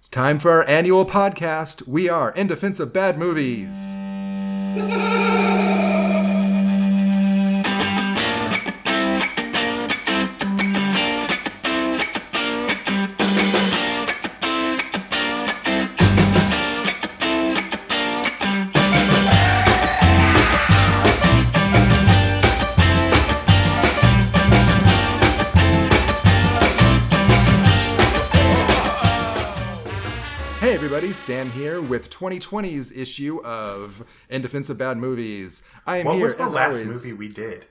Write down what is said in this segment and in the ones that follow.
It's time for our annual podcast. We are In Defense of Bad Movies. Hey everybody, Sam here with 2020's issue of In Defense of Bad Movies. I am What here was the as last always. movie we did?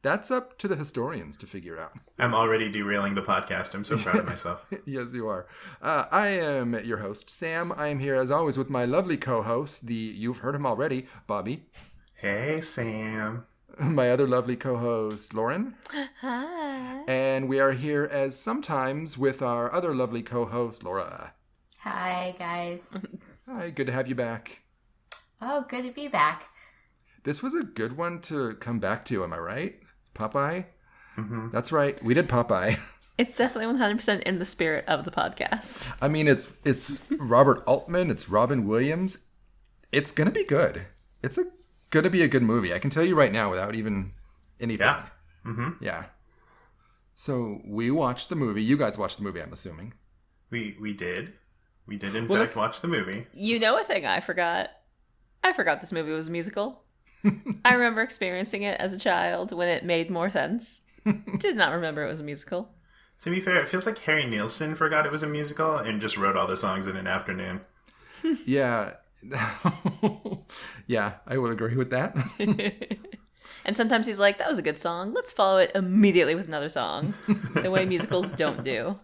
That's up to the historians to figure out. I'm already derailing the podcast. I'm so proud of myself. Yes, you are. I am your host, Sam. I am here as always with my lovely co-host, you've heard him already, Bobby. Hey, Sam. My other lovely co-host, Lauren. Hi. And we are here as sometimes with our other lovely co-host, Laura. Hi, guys. Hi, good to have you back. Oh, good to be back. This was a good one to come back to, am I right? Popeye? Mm-hmm. That's right, we did Popeye. It's definitely 100% in the spirit of the podcast. I mean, it's Robert Altman, it's Robin Williams. It's going to be good. It's going to be a good movie. I can tell you right now without even anything. Yeah. Mm-hmm. Yeah. So we watched the movie. You guys watched the movie, I'm assuming. We did. We did, in Well, fact, watch the movie. You know a thing I forgot? I forgot this movie was a musical. I remember experiencing it as a child when it made more sense. Did not remember it was a musical. To be fair, it feels like Harry Nilsson forgot it was a musical and just wrote all the songs in an afternoon. Yeah. Yeah, I will agree with that. And sometimes he's like, that was a good song. Let's follow it immediately with another song. The way musicals don't do.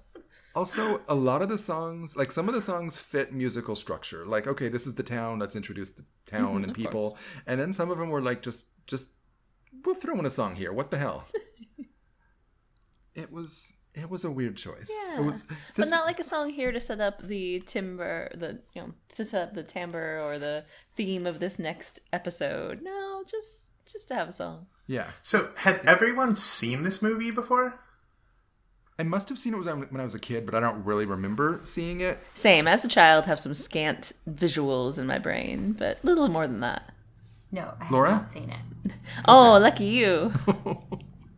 Also, a lot of the songs, like some of the songs fit musical structure. Like, okay, this is the town, let's introduce the town and people. course. And then some of them were like, just we'll throw in a song here. What the hell? It was a weird choice. Yeah. It was But not like a song here to set up the timbre, to set up the timbre or the theme of this next episode. No, just to have a song. Yeah. So, had everyone seen this movie before? I must have seen it when I was a kid, but I don't really remember seeing it. Same. As a child, have some scant visuals in my brain, but little more than that. No, I have Laura? not seen it. Oh, lucky you.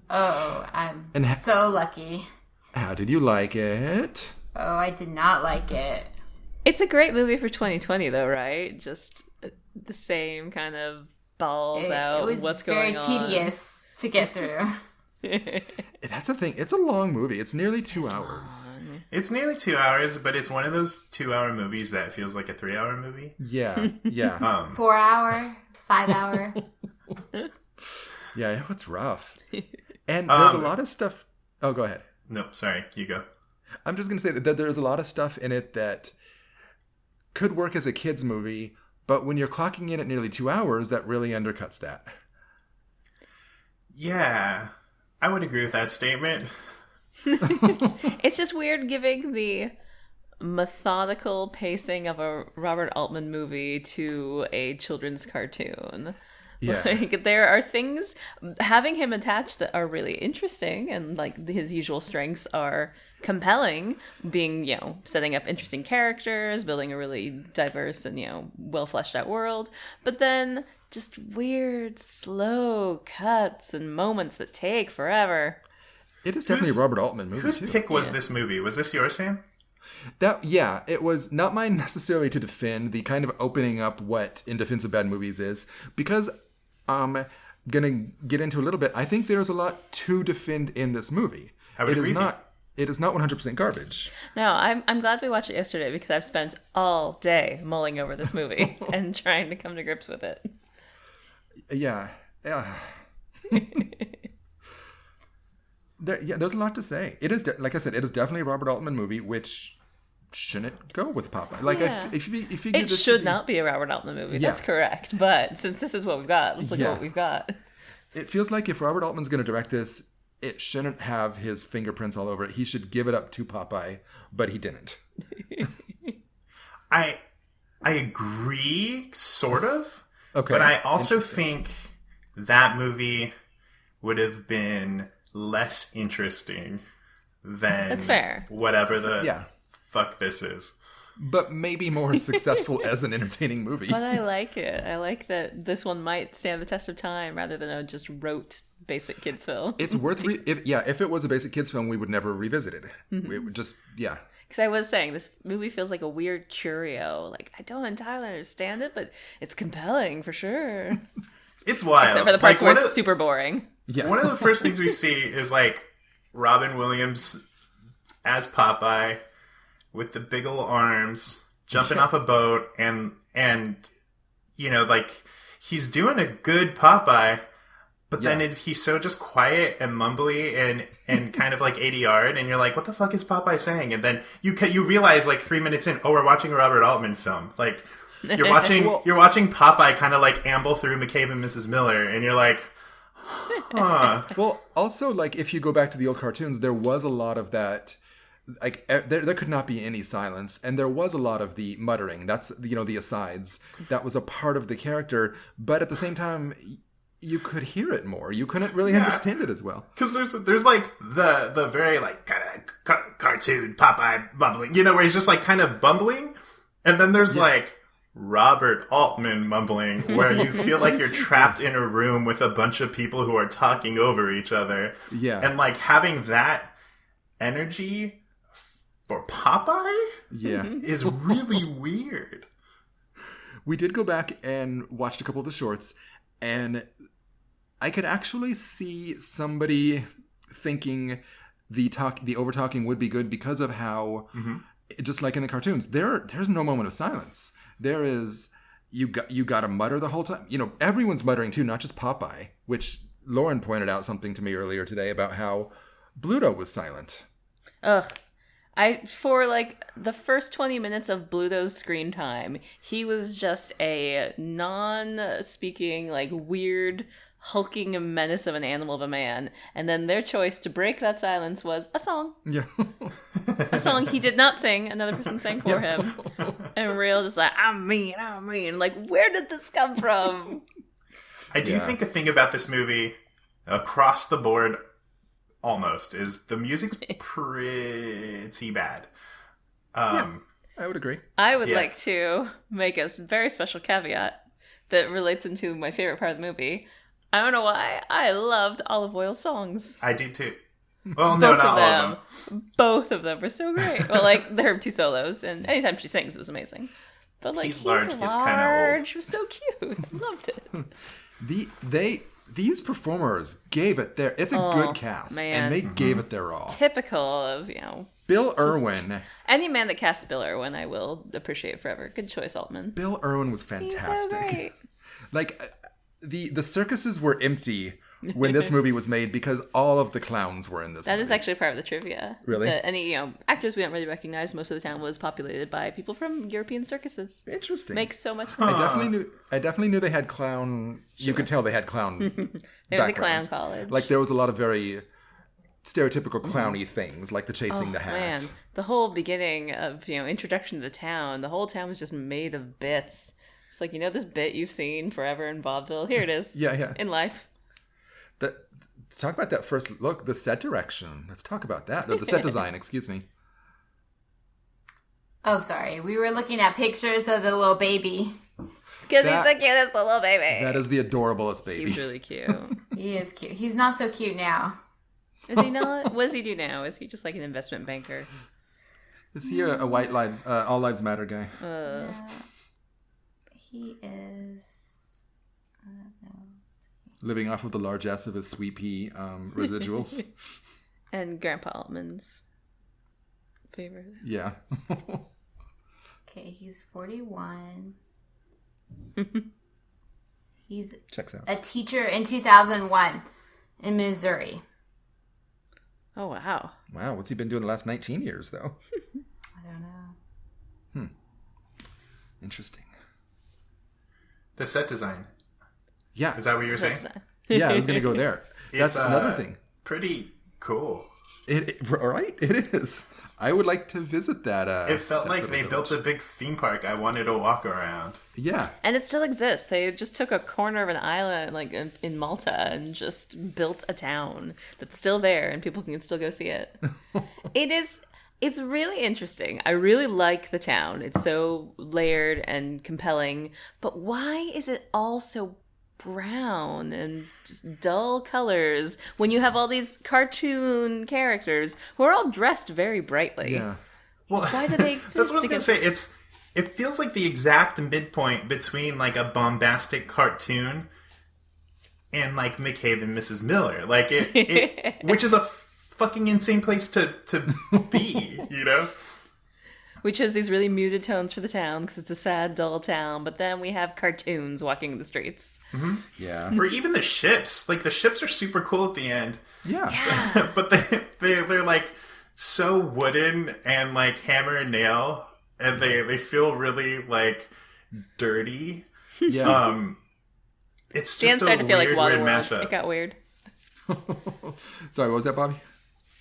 Oh, I'm And so lucky. How did you like it? Oh, I did not like it. It's a great movie for 2020, though, right? Just the same kind of balls out. It was what's very going on? tedious to get through. That's the thing. It's a long movie. It's nearly 2 hours. It's nearly 2 hours, but it's one of those 2-hour movies that feels like a 3-hour movie. Yeah. Yeah. 4 hour, 5 hour. Yeah, it's rough. And there's a lot of stuff. Oh, go ahead. No, sorry, you go. I'm just going to say that there's a lot of stuff in it that could work as a kid's movie, but when you're clocking in at nearly 2 hours, that really undercuts that. Yeah, I would agree with that statement. It's just weird giving the methodical pacing of a Robert Altman movie to a children's cartoon. Yeah. Like, there are things, having him attached that are really interesting, and like his usual strengths are compelling, being, setting up interesting characters, building a really diverse and, well fleshed out world, but then just weird, slow cuts and moments that take forever. It is definitely a Robert Altman movie, Whose too. pick was this movie? Was this yours, Sam? It was not mine necessarily to defend the kind of opening up what In Defense of Bad Movies is, because I'm going to get into a little bit. I think there's a lot to defend in this movie. I would agree. It is not 100% garbage. No, I'm glad we watched it yesterday because I've spent all day mulling over this movie and trying to come to grips with it. Yeah. There's a lot to say. It is, like I said, it is definitely a Robert Altman movie, which shouldn't go with Popeye. Like, Yeah. if you give It this should not be a Robert Altman movie. Yeah. That's correct. But since this is what we've got, let's look at what we've got. It feels like if Robert Altman's going to direct this, it shouldn't have his fingerprints all over it. He should give it up to Popeye, but he didn't. I agree, sort of. Okay. But I also think that movie would have been less interesting than That's fair. whatever the Yeah. fuck this is. But maybe more successful as an entertaining movie. But I like it. I like that this one might stand the test of time rather than a just rote basic kids film. It's worth if it was a basic kids film, we would never revisit it. It would just Because I was saying, this movie feels like a weird curio. Like, I don't entirely understand it, but it's compelling for sure. It's wild. Except for the parts where it's super boring. Yeah. One of the first things we see is like Robin Williams as Popeye with the big ol' arms jumping off a boat and you know, like he's doing a good Popeye, but then he's so just quiet and mumbly and kind of like ADR'd, and you're like, what the fuck is Popeye saying? And then you realize like 3 minutes in, oh, we're watching a Robert Altman film. Like you're watching Popeye kind of like amble through McCabe and Mrs. Miller, and you're like, huh. Well, also, like, if you go back to the old cartoons, there was a lot of that. Like, there could not be any silence, and there was a lot of the muttering. That's, you know, the asides. That was a part of the character, but at the same time, you could hear it more. You couldn't really understand it as well. Because there's like the very like kind of cartoon Popeye bumbling, you know, where he's just like kind of bumbling, and then there's like Robert Altman mumbling, where you feel like you're trapped in a room with a bunch of people who are talking over each other. Yeah. And like having that energy for Popeye is really weird. We did go back and watched a couple of the shorts, and I could actually see somebody thinking the over talking would be good because of how, just like in the cartoons, there's no moment of silence. There is you got to mutter the whole time. You know, everyone's muttering too, not just Popeye. Which Lauren pointed out something to me earlier today about how Bluto was silent. Ugh. For like the first 20 minutes of Bluto's screen time, he was just a non-speaking, like weird, hulking menace of an animal of a man. And then their choice to break that silence was a song. Yeah. A song he did not sing, another person sang for him. And Real just like, I'm mean. Like, where did this come from? I do think a thing about this movie, across the board, almost, is the music's pretty bad. I would agree. I would like to make a very special caveat that relates into my favorite part of the movie. I don't know why, I loved Olive Oil songs. I do too. Well, no, not all of them. Both of them were so great. Well, like, there are two solos, and anytime she sings, it was amazing. But like, he's large, gets kind of old. She was so cute. I loved it. These performers gave it their... It's a good cast. Man. And they gave it their all. Typical of, you know... Bill Irwin. Any man that casts Bill Irwin, I will appreciate forever. Good choice, Altman. Bill Irwin was fantastic. He's so great. Like, the circuses were empty when this movie was made because all of the clowns were in this movie. That is actually part of the trivia. Really? Any actors we don't really recognize, most of the town was populated by people from European circuses. Interesting. Makes so much sense. I definitely knew they had clown... Sure. You could tell they had clown They went to clown college. Like, there was a lot of very stereotypical clowny things, like the chasing the hat. Man, the whole beginning of, introduction to the town, the whole town was just made of bits. It's like, this bit you've seen forever in vaudeville. Here it is. Yeah. In life. Talk about that first look, the set direction. Let's talk about that. The set design, excuse me. Oh, sorry. We were looking at pictures of the little baby. Because he's the cutest little baby. That is the adorablest baby. He's really cute. He is cute. He's not so cute now. Is he not? What does he do now? Is he just like an investment banker? Is he a white lives, all lives matter guy? He is... I don't know. Living off of the largesse of his sweet pea residuals. And Grandpa Altman's favorite. Yeah. Okay, he's 41. He's Checks out. a teacher in 2001 in Missouri. Oh, wow. Wow, what's he been doing the last 19 years, though? I don't know. Interesting. The set design. Yeah. Is that what you were saying? Yeah, I was going to go there. That's another thing. Pretty cool. Right? It is. I would like to visit that. It felt that like little they village. built a big theme park I wanted to walk around. Yeah. And it still exists. They just took a corner of an island, like in Malta, and just built a town that's still there, and people can still go see it. It's really interesting. I really like the town. It's so layered and compelling. But why is it all so brown and just dull colors when you have all these cartoon characters who are all dressed very brightly? Yeah. Well, Why do they that's what I was stick gonna say. It feels like the exact midpoint between like a bombastic cartoon and like McCabe and Mrs. Miller. Like it which is a fucking insane place to be, you know? We chose these really muted tones for the town because it's a sad, dull town, but then we have cartoons walking the streets. Yeah. Or even the ships. Like the ships are super cool at the end. Yeah. But they're like so wooden and like hammer and nail, and they feel really like dirty. Yeah. It's Dan just a started to feel like weird Waterworld. mashup. It got weird. Sorry, what was that, Bobby?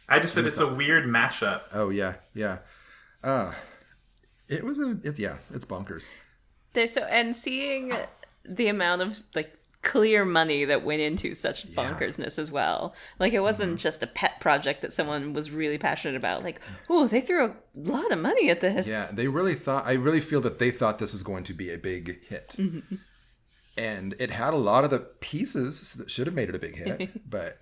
I just said it's a weird mashup. Oh yeah, yeah. It's bonkers. And seeing the amount of like clear money that went into such bonkersness as well. Like it wasn't just a pet project that someone was really passionate about. Like, oh, they threw a lot of money at this. Yeah, they really thought. I really feel that they thought this was going to be a big hit, and it had a lot of the pieces that should have made it a big hit, but.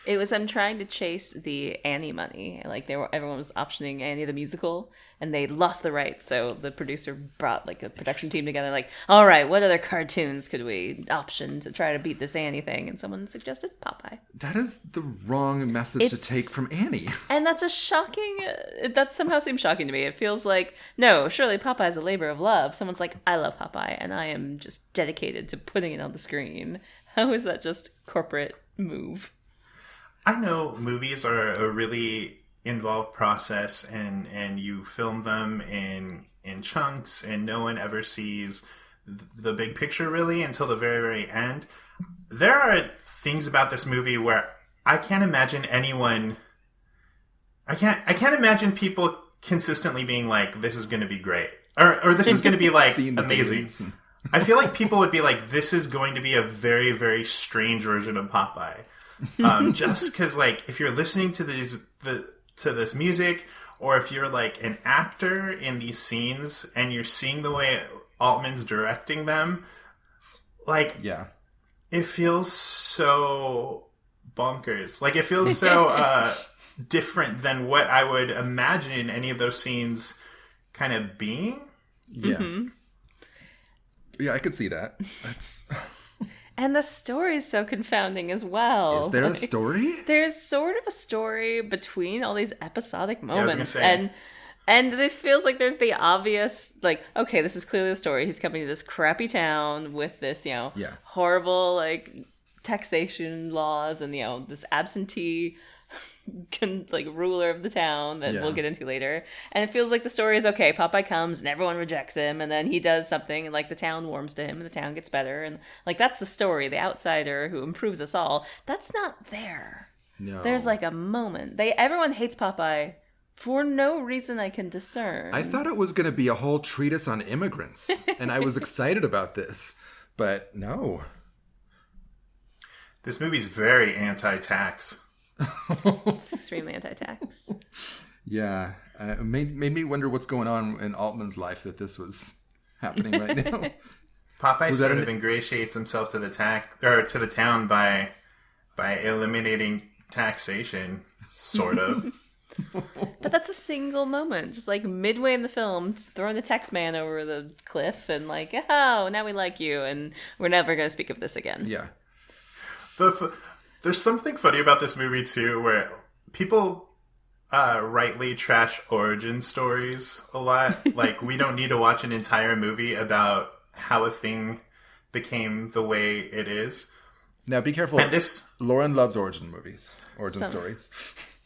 It was them trying to chase the Annie money. Like everyone was optioning Annie the musical, and they lost the rights. So the producer brought like a production team together. Like, all right, what other cartoons could we option to try to beat this Annie thing? And someone suggested Popeye. That is the wrong message to take from Annie. And that's a shocking. That somehow seems shocking to me. It feels like no, surely Popeye is a labor of love. Someone's like, I love Popeye, and I am just dedicated to putting it on the screen. How is that just corporate move? I know movies are a really involved process, and you film them in chunks, and no one ever sees the big picture really until the very, very end. There are things about this movie where I can't imagine anyone. I can't imagine people consistently being like, "This is going to be great," or "This is going to be like Seeing the amazing." dailies and- I feel like people would be like, "This is going to be a very, very strange version of Popeye." Just because, like, if you're listening to this music, or if you're like an actor in these scenes and you're seeing the way Altman's directing them, like, Yeah. it feels so bonkers. Like, it feels so different than what I would imagine any of those scenes kind of being. Yeah. Yeah, I could see that. That's. And the story is so confounding as well. Is there a story? There's sort of a story between all these episodic I was gonna moments, say. and it feels like there's the obvious, like, okay, this is clearly the story. He's coming to this crappy town with this, Yeah. horrible like taxation laws, and this absentee ruler of the town that Yeah. we'll get into later. And it feels like the story is okay. Popeye comes and everyone rejects him, and then he does something, and like the town warms to him, and the town gets better, and like that's the story. The outsider who improves us all. That's not there. No. There's like a moment. Everyone hates Popeye for no reason I can discern. I thought it was going to be a whole treatise on immigrants, and I was excited about this, but no. This movie's very anti-tax. It's extremely anti-tax. Yeah, it made me wonder what's going on in Altman's life that this was happening right now. Popeye Was that sort an- of ingratiates himself to the to the town by eliminating taxation, sort of. But that's a single moment, just like midway in the film, throwing the tax man over the cliff, and like, oh, now we like you, and we're never going to speak of this again. Yeah. There's something funny about this movie too, where people rightly trash origin stories a lot. Like, we don't need to watch an entire movie about how a thing became the way it is. Now be careful. And Lauren loves origin Some. stories.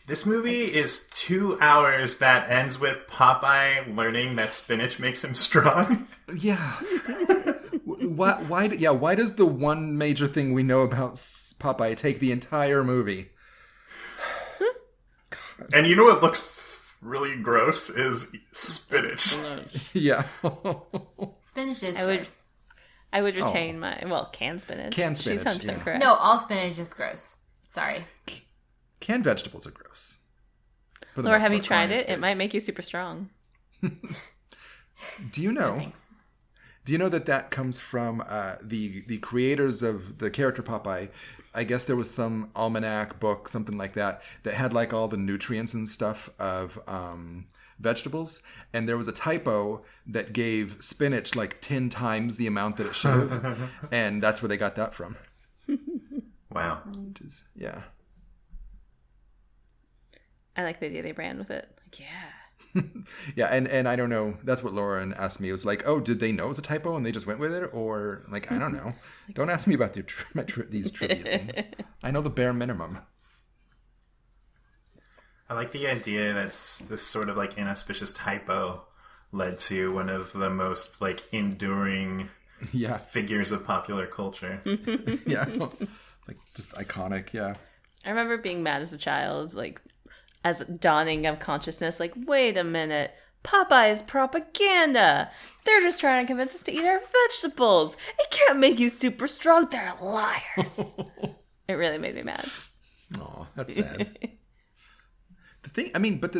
this movie is 2 hours that ends with Popeye learning that spinach makes him strong. Yeah. Why does the one major thing we know about Popeye take the entire movie? And you know what looks really gross is spinach. Yeah. Spinach is I would- gross. I would retain my canned spinach. Canned She's spinach, 100% yeah. correct. No, all spinach is gross. Sorry. Canned vegetables are gross. For the Laura, most have you part. tried corn is it? It good. might make you super strong. Do you know? Thanks. Do you know that comes from the creators of the character Popeye? I guess there was some almanac book, something like that, that had like all the nutrients and stuff of vegetables, and there was a typo that gave spinach like 10 times the amount that it should have, and that's where they got that from. Wow. Which is, yeah. I like the idea they ran with it. Like, yeah. Yeah, and I don't know. That's what Lauren asked me. It was like, oh, did they know it was a typo and they just went with it? Or, like, I don't know. Don't ask me about these trivia things. I know the bare minimum. I like the idea that this sort of like inauspicious typo led to one of the most like enduring Yeah, figures of popular culture. yeah. Like, just iconic, yeah. I remember being mad as a child, like, as dawning of consciousness, like, wait a minute, Popeye is propaganda. They're just trying to convince us to eat our vegetables. It can't make you super strong. They're liars. It really made me mad. Aw, that's sad. The thing, I mean, but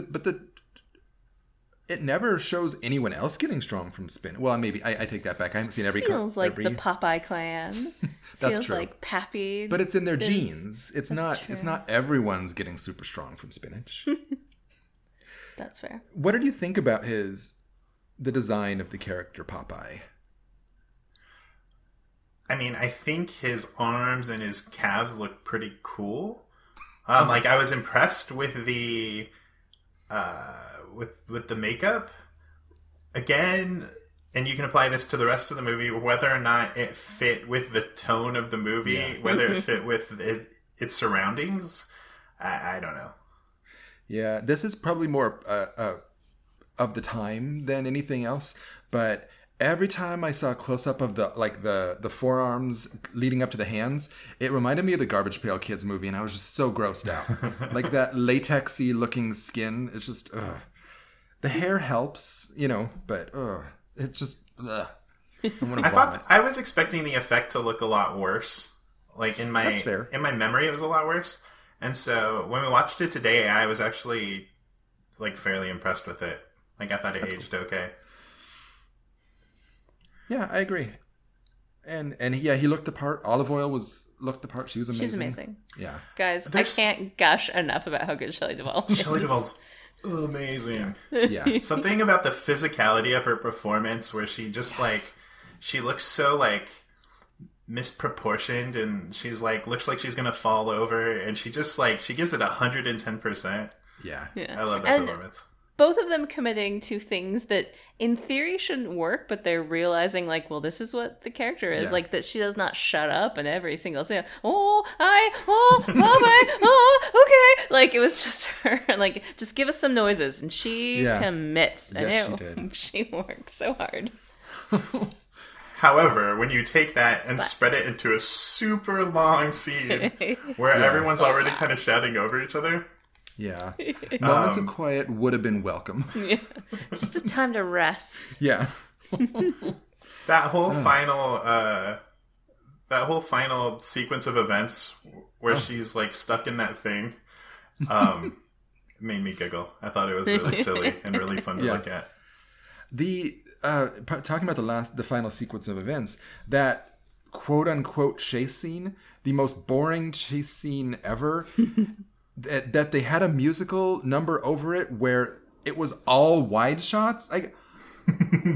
it never shows anyone else getting strong from spin. Well, maybe I take that back. I haven't seen every. Feels like every, the Popeye clan. That's Feels true. like Pappy. But it's in their is- genes. It's not. true. It's not everyone's getting super strong from spinach. That's fair. What did you think about the design of the character Popeye? I mean, I think his arms and his calves look pretty cool. Like I was impressed with the with the makeup. Again, and you can apply this to the rest of the movie, whether or not it fit with the tone of the movie, whether it fit with its surroundings. I don't know. Yeah, this is probably more of the time than anything else. But every time I saw a close up of the forearms leading up to the hands, it reminded me of the Garbage Pail Kids movie, and I was just so grossed out. Like that latexy looking skin. It's just ugh. The hair helps, but it's just ugh. I'm gonna I vomit. thought I was expecting the effect to look a lot worse. Like in my That's fair. in my memory, it was a lot worse. And so when we watched it today, I was actually like fairly impressed with it. Like I thought it aged okay. Yeah, I agree. And yeah, he looked the part. Olive Oil looked the part. She was amazing. She's amazing. Yeah. Guys, There's- I can't gush enough about how good Shelley Duvall is. Shelley Duvall's amazing. Yeah. Something about the physicality of her performance where she just like she looks so like misproportioned and she's like looks like she's gonna fall over and she just like she gives it 110%. Yeah. Yeah. I love that And performance. both of them committing to things that in theory shouldn't work, but they're realizing like, well, this is what the character is. Yeah. Like that she does not shut up in every single scene. Okay. Like it was just her, like, just give us some noises. And she Yeah. commits. Yes, and she it, did. she worked so hard. However, when you take that and spread it into a super long scene where everyone's already kind of shouting over each other, Yeah. Moments of quiet would have been welcome. Just a time to rest. Yeah. that whole final sequence of events where she's like stuck in that thing made me giggle. I thought it was really silly and really fun to Yeah. look at. The talking about the final sequence of events, that quote unquote chase scene, the most boring chase scene ever. that they had a musical number over it where it was all wide shots. Like,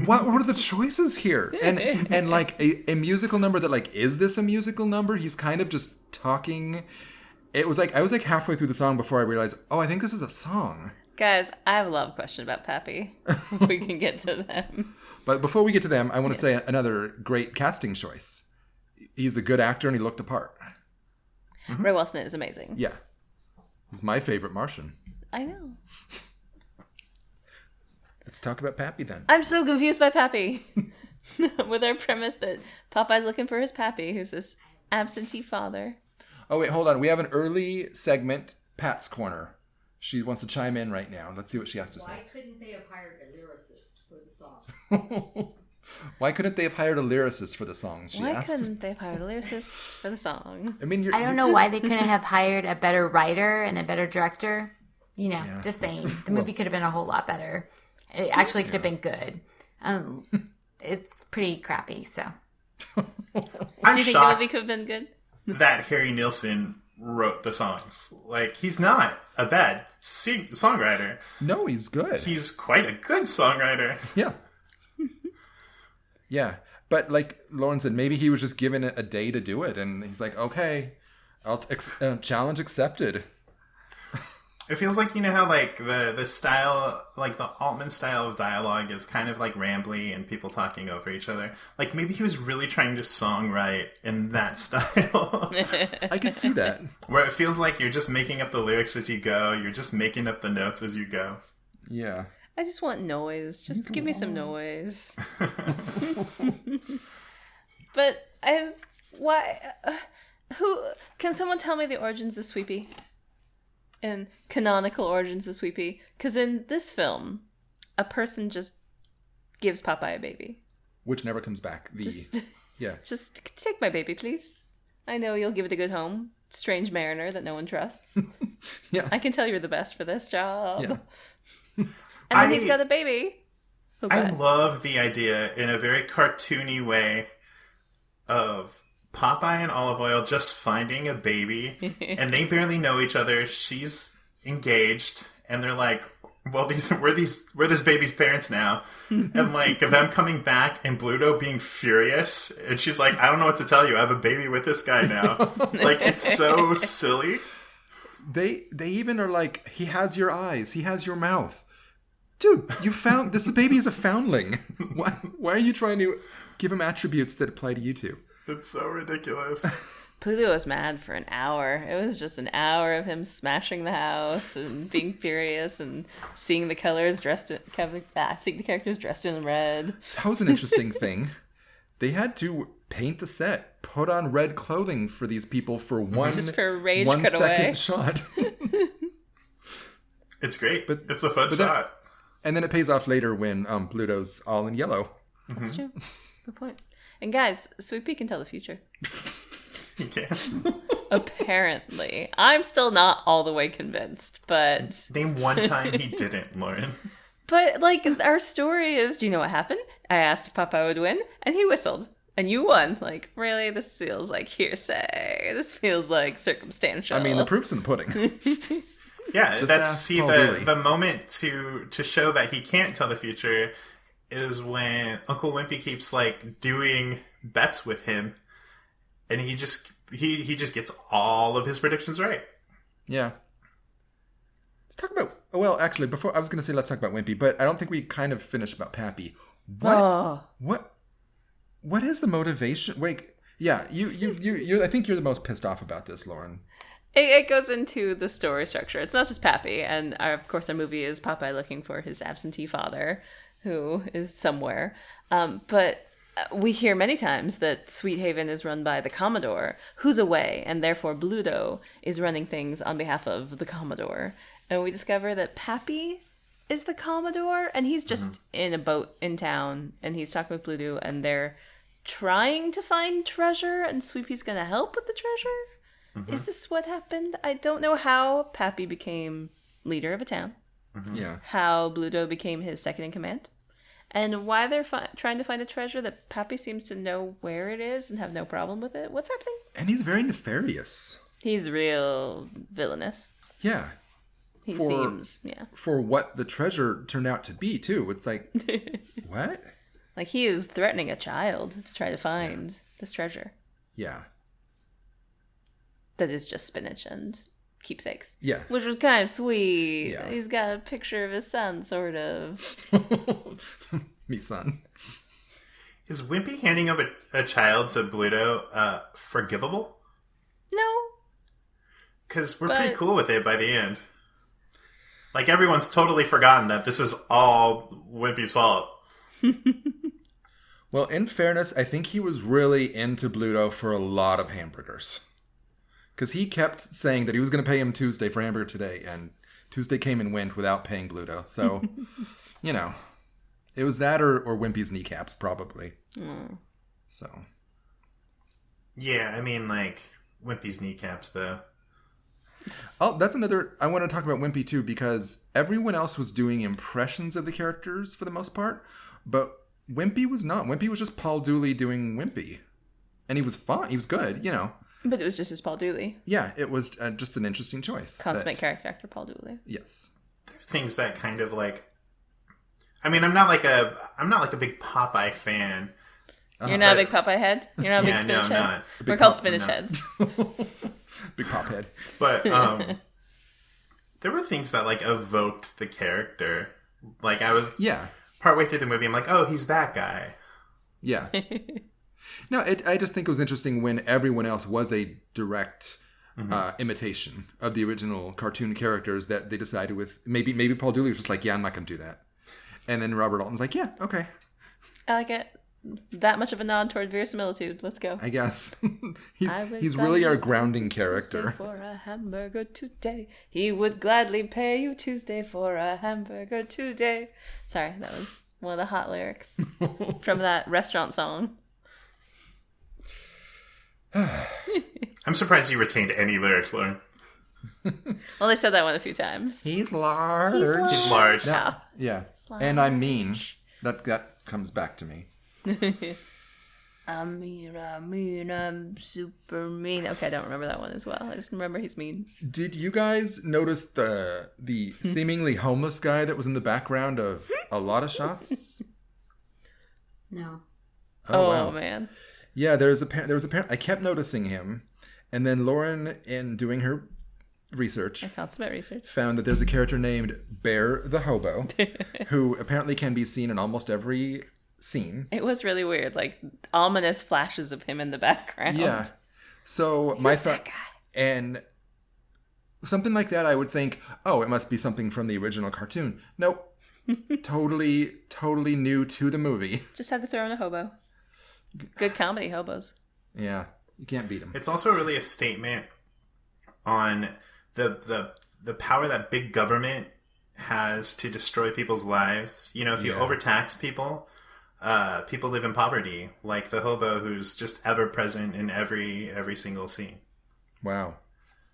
what were the choices here? And like a musical number that like, is this a musical number? He's kind of just talking. It was like I was like halfway through the song before I realized, oh, I think this is a song. Guys, I have a love question about Pappy. We can get to them. But before we get to them, I want to say another great casting choice. He's a good actor and he looked the part. Ray Wilson is amazing. Yeah. He's my favorite Martian. I know. Let's talk about Pappy then. I'm so confused by Pappy. With our premise that Popeye's looking for his Pappy, who's this absentee father. Oh, wait, hold on. We have an early segment, Pat's Corner. She wants to chime in right now. Let's see what she has to say. Why couldn't they have hired a lyricist for the songs? Why couldn't they have hired a lyricist for the songs? She Why asked. couldn't they have hired a lyricist for the song? I mean, I don't know why they couldn't have hired a better writer and a better director. You know, Yeah. just saying. The movie could have been a whole lot better. It actually could have been good. It's pretty crappy, so. I'm Do you think the shocked movie could have been good? that Harry Nilsson wrote the songs. Like, he's not a bad songwriter. No, he's good. He's quite a good songwriter. Yeah. Yeah. But like Lauren said, maybe he was just given a day to do it. And he's like, okay, challenge accepted. It feels like, you know how, like, the style, like, the Altman style of dialogue is kind of, like, rambly and people talking over each other. Like, maybe he was really trying to songwrite in that style. I could see that. Where it feels like you're just making up the lyrics as you go. You're just making up the notes as you go. Yeah. I just want noise. Just give me some noise. But why? Who can someone tell me the origins of Sweepy? And canonical origins of Sweepy? Because in this film, a person just gives Popeye a baby. Which never comes back. Yeah. Just take my baby, please. I know you'll give it a good home. Strange mariner that no one trusts. Yeah. I can tell you're the best for this job. Yeah. And then he's got a baby. Oh, I God. love the idea in a very cartoony way of Popeye and Olive Oil just finding a baby, and they barely know each other. She's engaged, and they're like, "Well, we're this baby's parents now," and like them coming back and Bluto being furious, and she's like, "I don't know what to tell you. I have a baby with this guy now." Like, it's so silly. They even are like, he has your eyes, he has your mouth. Dude, you found this baby is a foundling. Why are you trying to give him attributes that apply to you two? It's so ridiculous. Pluto was mad for an hour. It was just an hour of him smashing the house and being furious and seeing the colors seeing the characters dressed in red. That was an interesting thing. They had to paint the set, put on red clothing for these people for one Just for a rage 1 cutaway. second shot. It's great. But- It's a fun but then- shot. And then it pays off later when Pluto's all in yellow. That's true. Good point. And guys, Sweet Pea can tell the future. You can. Apparently. I'm still not all the way convinced, but... Name one time he didn't, Lauren. But, like, our story is, do you know what happened? I asked if Popeye would win, and he whistled. And you won. Like, really? This feels like hearsay. This feels like circumstantial. I mean, the proof's in the pudding. Yeah, Just that's ask see Paul the Dooley. the moment to show that he can't tell the future is when Uncle Wimpy keeps like doing bets with him, and he just gets all of his predictions right. Yeah. Let's talk about... Well, actually, before... I was going to say let's talk about Wimpy, but I don't think we kind of finished about Pappy. What is the motivation? Wait, yeah, you I think you're the most pissed off about this, Lauren. It goes into the story structure. It's not just Pappy, and of course our movie is Popeye looking for his absentee father, who is somewhere. But we hear many times that Sweet Haven is run by the Commodore, who's away, and therefore Bluto is running things on behalf of the Commodore. And we discover that Pappy is the Commodore, and he's just in a boat in town, and he's talking with Bluto, and they're trying to find treasure, and Sweepy's gonna help with the treasure? Is this what happened? I don't know how Pappy became leader of a town. Yeah. How Bluto became his second in command. And why they're trying to find a treasure that Pappy seems to know where it is and have no problem with it. What's happening? And he's very nefarious. He's real villainous. Yeah. He seems, yeah. For what the treasure turned out to be, too. It's like, what? Like he is threatening a child to try to find this treasure. Yeah. That is just spinach and keepsakes. Yeah. Which was kind of sweet. Yeah. He's got a picture of his son, sort of. Me son. Is Wimpy handing over a child to Bluto forgivable? No. Because we're pretty cool with it by the end. Like, everyone's totally forgotten that this is all Wimpy's fault. Well, in fairness, I think he was really into Bluto for a lot of hamburgers. Because he kept saying that he was going to pay him Tuesday for hamburger today, and Tuesday came and went without paying Bluto. So, you know, it was that or Wimpy's kneecaps, probably. So. Yeah, I mean, like, Wimpy's kneecaps, though. Oh, that's another... I want to talk about Wimpy, too, because everyone else was doing impressions of the characters for the most part, but Wimpy was not. Wimpy was just Paul Dooley doing Wimpy. And he was fine. He was good, you know. But it was just as Paul Dooley. Yeah, it was just an interesting choice. Consummate character actor Paul Dooley. Yes. There's things that kind of, like... I mean, I'm not like a big Popeye fan. You're not a big Popeye head? You're not a big Yeah, spinach no, I'm head? not. We're called spinach heads. Big pop head. But there were things that like evoked the character. Like I was partway through the movie, I'm like, oh, he's that guy. Yeah. No, I just think it was interesting when everyone else was a direct imitation of the original cartoon characters that they decided with. Maybe Paul Dooley was just like, yeah, I'm not going to do that. And then Robert Altman's like, yeah, okay. I like it. That much of a nod toward verisimilitude. Let's go. I guess. he's really our grounding character. Tuesday for a hamburger today. He would gladly pay you Tuesday for a hamburger today. Sorry, that was one of the hot lyrics from that restaurant song. I'm surprised you retained any lyrics, Lauren. Well, they said that one a few times. He's large. He's large. Yeah. And I'm mean. That comes back to me. I'm mean, I'm super mean. Okay, I don't remember that one as well. I just remember he's mean. Did you guys notice the seemingly homeless guy that was in the background of a lot of shots? No. Oh wow. Man. Yeah, there was I kept noticing him, and then Lauren, in doing her research, Consummate research, found that there's a character named Bear the Hobo, who apparently can be seen in almost every scene. It was really weird, like ominous flashes of him in the background. Yeah. So my thought, and something like that, I would think, oh, it must be something from the original cartoon. Nope. totally new to the movie. Just had to throw in a hobo. Good comedy hobos. Yeah, you can't beat them. It's also really a statement on the power that big government has to destroy people's lives. You know, if you overtax people, people live in poverty, like the hobo who's just ever present in every single scene. Wow.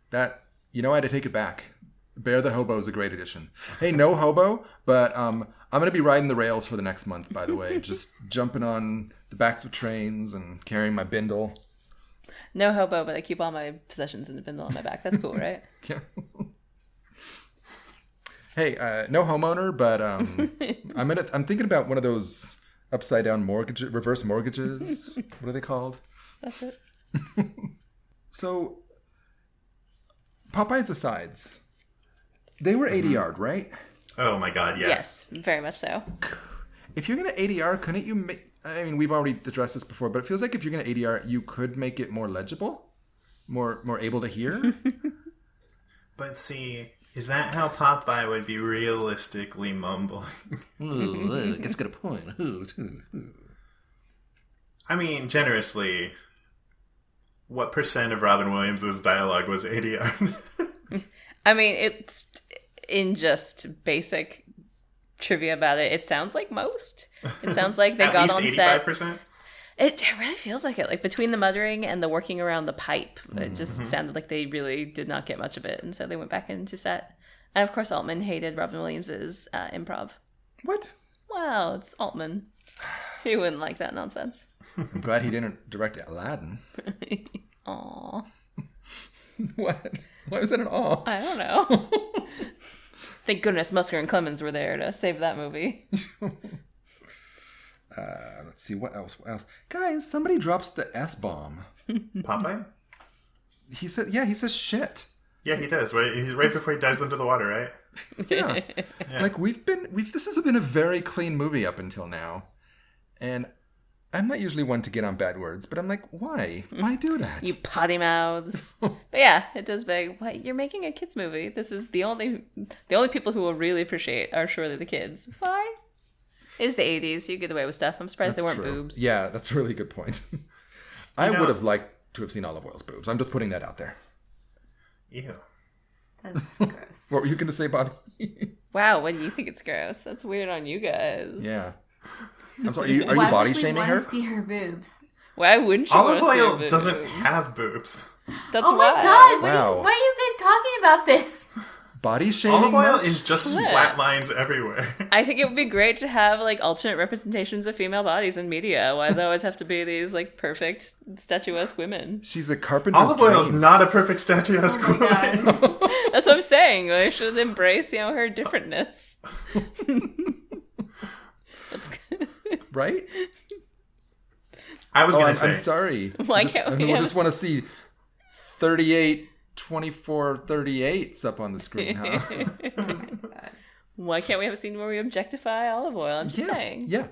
That, I had to take it back. Bear the Hobo is a great addition. Hey, no hobo, but I'm going to be riding the rails for the next month, by the way. Just jumping on the backs of trains and carrying my bindle. No hobo, but I keep all my possessions in the bindle on my back. That's cool, right? Yeah. Hey, no homeowner, but I'm thinking about one of those upside down reverse mortgages. What are they called? That's it. So, Popeye's asides. They were ADR'd, right? Oh my god, yeah. Yes, very much so. If you're going to ADR, couldn't you make... I mean, we've already addressed this before, but it feels like if you're going to ADR, you could make it more legible? More able to hear? But see, is that how Popeye would be realistically mumbling? Ooh, it's got a point. I mean, generously, what % of Robin Williams' dialogue was ADR? I mean, it's in just basic trivia about it. It sounds like most. It sounds like they got on set. 85%? It really feels like it. Like between the muttering and the working around the pipe, it just sounded like they really did not get much of it, and so they went back into set. And of course, Altman hated Robin Williams' improv. What? Well, it's Altman. He wouldn't like that nonsense. I'm glad he didn't direct Aladdin. Aww. What? Why was that an awe? I don't know. Thank goodness Musker and Clemens were there to save that movie. Let's see, what else? Guys, somebody drops the S-bomb. Popeye? He says shit. Yeah, he does. He's right before he dives into the water, right? Yeah. Like, this has been a very clean movie up until now. And I'm not usually one to get on bad words, but I'm like, why? Why do that? You potty mouths. But yeah, it does beg. What? You're making a kids movie. This is the only people who will really appreciate are surely the kids. Why? It's the 80s. You get away with stuff. I'm surprised they weren't boobs. Yeah, that's a really good point. I would have liked to have seen Olive Oil's boobs. I'm just putting that out there. Ew. That's gross. What were you going to say, Bonnie? Wow, what do you think? It's gross? That's weird on you guys. Yeah. I'm sorry. Are you Why body would we shaming want her? to see her boobs? Why wouldn't you Olive want to see oil boobs? doesn't have boobs. That's Oh my why. god! Wow. Why are you guys talking about this? Body shaming? Olive oil much? is just Yeah. flat lines everywhere. I think it would be great to have like alternate representations of female bodies in media. Why does it always have to be these like perfect statuesque women? She's a carpenter's Olive oil is dream. not a perfect statuesque Oh my woman. god. That's what I'm saying. We should embrace, her differentness. That's good. Right? I was Oh, going to I'm say. sorry. Why can't we We have just want to see 38, 24, 38s up on the screen, huh? Why can't we have a scene where we objectify olive oil? I'm just saying. Yeah.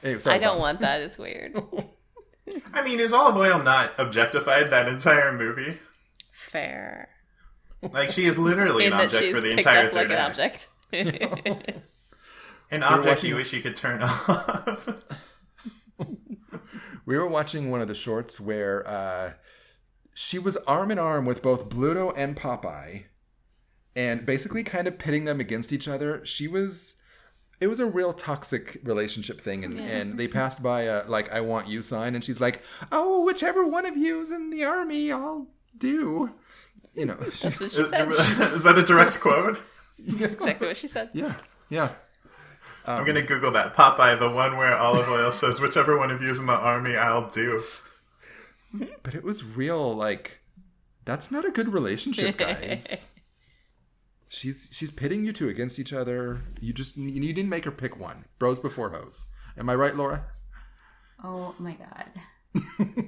Anyway, sorry, I don't Bob. want that. It's weird. I mean, is olive oil not objectified that entire movie? Fair. Like, she is literally In an that object she's for the picked entire up like third an act. object. An object watching- you wish you could turn off. We were watching one of the shorts where she was arm in arm with both Bluto and Popeye, and basically kind of pitting them against each other. It was a real toxic relationship thing, and they passed by a like "I want you" sign, and she's like, "Oh, whichever one of you's in the army, I'll do." That's what she Is, said. is that a direct quote? That's exactly what she said. Yeah. I'm going to Google that. Popeye, the one where olive oil says, whichever one of you's in the army, I'll do. But it was real, like, that's not a good relationship, guys. She's pitting you two against each other. You didn't make her pick one. Bros before hoes. Am I right, Laura? Oh my god. I don't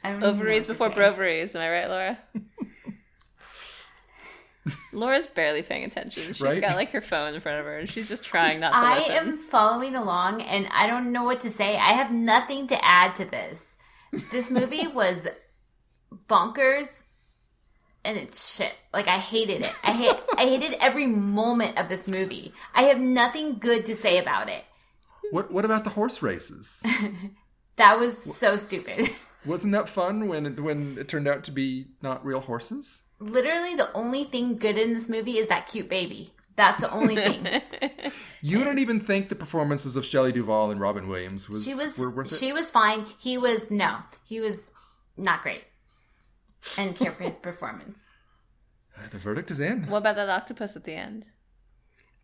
even know Ovaries what to before say. broveries. Am I right, Laura? Laura's barely paying attention. She's Right? got like her phone in front of her and she's just trying not to I listen. am following along and I don't know what to say. I have nothing to add to this. This movie was bonkers and it's shit. Like, I hated it. I hated every moment of this movie. I have nothing good to say about it. What about the horse races? That was so stupid. Wasn't that fun when it turned out to be not real horses? Literally, the only thing good in this movie is that cute baby. That's the only thing. You don't even think the performances of Shelley Duvall and Robin Williams were worth it? She was fine. He was not great. I didn't care for his performance. The verdict is in. What about that octopus at the end?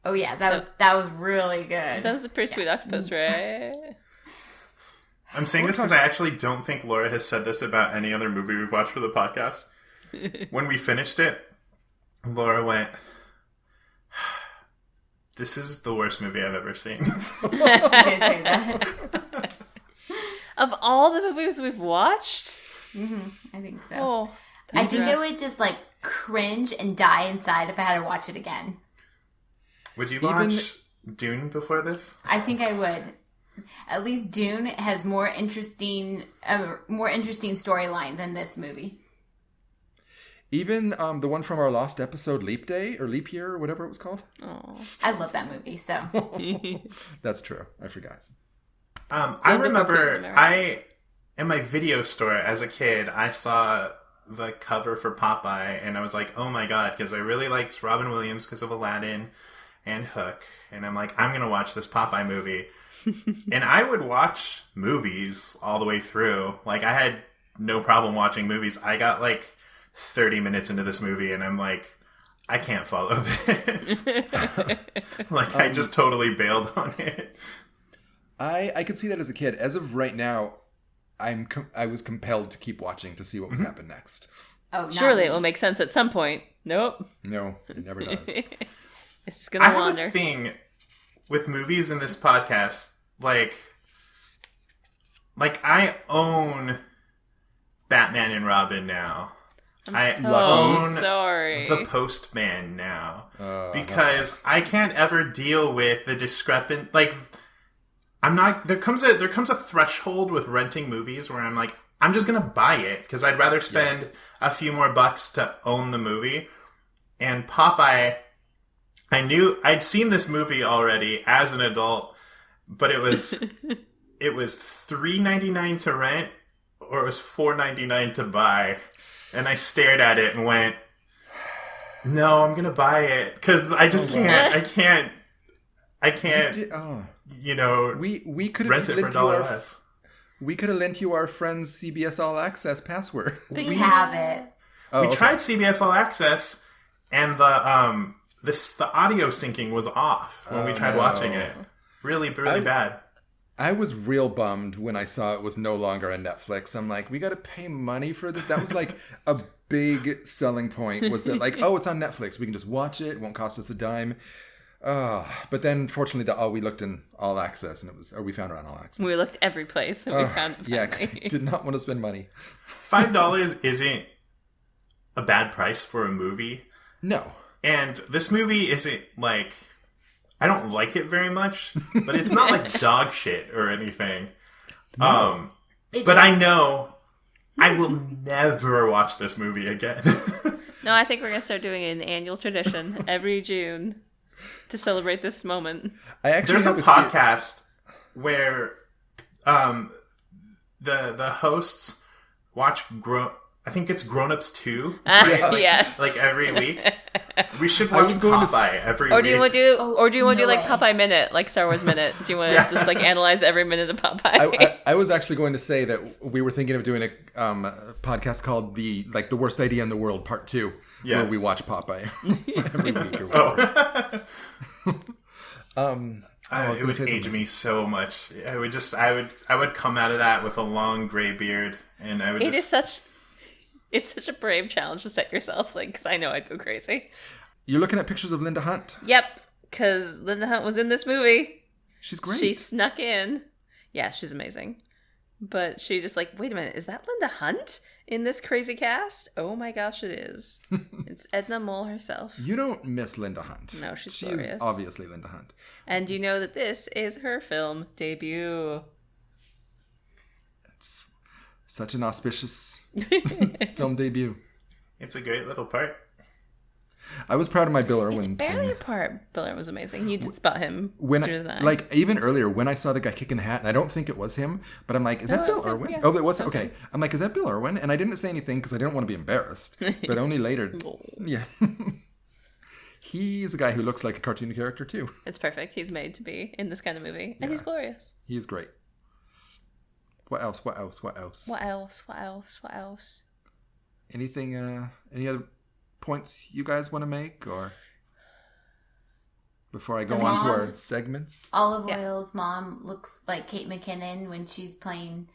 Oh yeah, that was really good. That was a pretty sweet octopus, right? I'm saying this because I actually don't think Laura has said this about any other movie we've watched for the podcast. When we finished it, Laura went, "This is the worst movie I've ever seen." I did say that. Of all the movies we've watched? I think so. Oh, I think I would just like cringe and die inside if I had to watch it again. Would you watch Dune before this? I think I would. At least Dune has more interesting storyline than this movie. Even the one from our last episode, Leap Day or Leap Year or whatever it was called. oh. I love that movie. So That's true. I forgot. I before remember Peter in my video store as a kid, I saw the cover for Popeye and I was like, oh my god, because I really liked Robin Williams because of Aladdin and Hook. And I'm like, I'm going to watch this Popeye movie. And I would watch movies all the way through. Like, I had no problem watching movies. I got like 30 minutes into this movie and I'm like, I can't follow this. Like, I just totally bailed on it. I could see that as a kid. As of right now, I was compelled to keep watching to see what would happen next. oh, not Surely me. it will make sense at some point. Nope. No, it never does. It's just I gonna have wander. a thing with movies in this podcast. Like I own Batman and Robin now. I so own sorry. The Postman now. That's Because I can't ever deal with the discrepant. Like, I'm not. There comes a threshold with renting movies where I'm like, I'm just gonna buy it because I'd rather spend a few more bucks to own the movie. And Popeye, I'd seen this movie already as an adult, but it was $3.99 to rent or it was $4.99 to buy, and I stared at it and went, No, I'm gonna buy it because I just can't. I can't. Oh, You know, we could rent have it for lent $1 you our less. we could have lent you our friend's CBS All Access password. We have it. Oh, We okay. tried CBS All Access, and the audio syncing was off when we tried watching it. Really bad. I was real bummed when I saw it was no longer on Netflix. I'm like, we got to pay money for this. That was like a big selling point. Was that like, oh, it's on Netflix. We can just watch it. It won't cost us a dime. But then, fortunately, we looked in All Access, and we found it on All Access. We looked every place and we found it. Yeah, because I did not want to spend money. $5 isn't a bad price for a movie. No. And this movie isn't like... I don't like it very much, but it's not like dog shit or anything. No. But I know I will never watch this movie again. No, I think we're going to start doing an annual tradition every June to celebrate this moment. I actually There's a have podcast where the hosts watch I think it's Grown Ups 2. Yes. Like every week. We should I watch was going to Popeye every Or week. do you want to do no like way. Popeye Minute, like Star Wars Minute? Do you want to just like analyze every minute of Popeye? I was actually going to say that we were thinking of doing a podcast called the Worst Idea in the World Part 2, Yeah. where we watch Popeye every week or whatever. I was It gonna would say age something. me so much. I would come out of that with a long gray beard, and I would It's just... such a brave challenge to set yourself, like, because I know I'd go crazy. You're looking at pictures of Linda Hunt. Yep, because Linda Hunt was in this movie. She's great. She snuck in. Yeah, she's amazing. But she just like, wait a minute, is that Linda Hunt in this crazy cast? Oh my gosh, it is. It's Edna Mole herself. You don't miss Linda Hunt. No, she's She's glorious. obviously Linda Hunt. And you know that this is her film debut. It's such an auspicious film debut. It's a great little part. I was proud of my Bill Irwin. It's barely a part. Biller was amazing. You did spot him When sooner than I. like even earlier when I saw the guy kicking the hat, and I don't think it was him, but I'm like, is that it Bill was him, Irwin? yeah. Oh, it was It was okay. him. I'm like, is that Bill Irwin? And I didn't say anything because I didn't want to be embarrassed. But only later, yeah. He's a guy who looks like a cartoon character too. It's perfect. He's made to be in this kind of movie. And he's glorious. He is great. What else? What else? What else? What else? What else? What else? Anything? Any other points you guys want to make, or before I go The on to our moms. segments? Olive Yeah. Oil's mom looks like Kate McKinnon when she's playing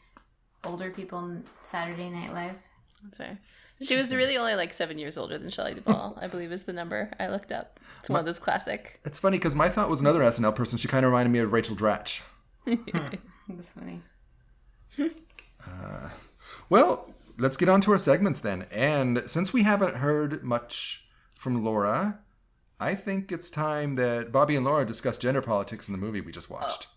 older people in Saturday Night Live. That's right. She was really only like 7 years older than Shelley Duvall, I believe is the number I looked up. It's one of those classic. It's funny because my thought was another SNL person. She kind of reminded me of Rachel Dratch. That's funny. Well, let's get on to our segments then. And since we haven't heard much from Laura, I think it's time that Bobby and Laura discuss gender politics in the movie we just watched.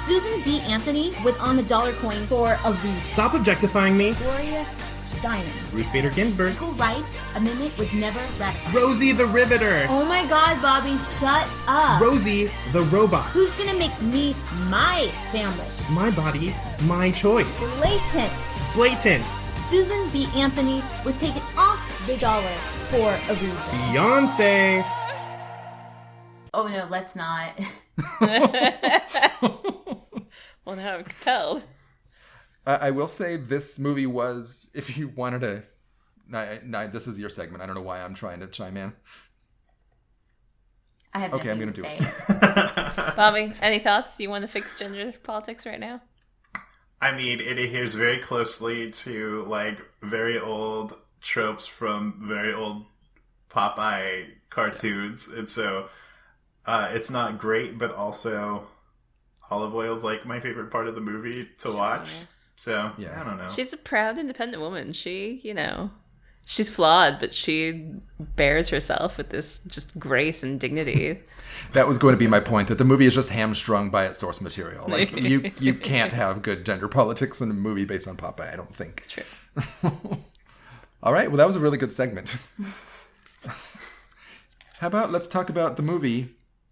Susan B. Anthony was on the dollar coin for a reason. Stop objectifying me. Gloria Steinem. Ruth Bader Ginsburg. Equal rights amendment was never ratified. Rosie the Riveter. Oh my god, Bobby, shut up. Rosie the Robot. Who's gonna make me my sandwich? My body, my choice. Blatant. Blatant. Susan B. Anthony was taken off the dollar for a reason. Beyonce. Oh no, let's not. Well, now I'm compelled. I will say this movie was, if you wanted to... this is your segment. I don't know why I'm trying to chime in. I have Okay, I'm nothing gonna to do say. Bobby, any thoughts? Do you want to fix gender politics right now? I mean, it adheres very closely to, like, very old tropes from very old Popeye cartoons. And so, it's not great, but also Olive Oil's, like, my favorite part of the movie to watch. glorious. So, Yeah. I don't know. She's a proud, independent woman. She, she's flawed, but she bears herself with this just grace and dignity. That was going to be my point, that the movie is just hamstrung by its source material. Like, you can't have good gender politics in a movie based on Popeye, I don't think. True. All right, well, that was a really good segment. How about let's talk about the movie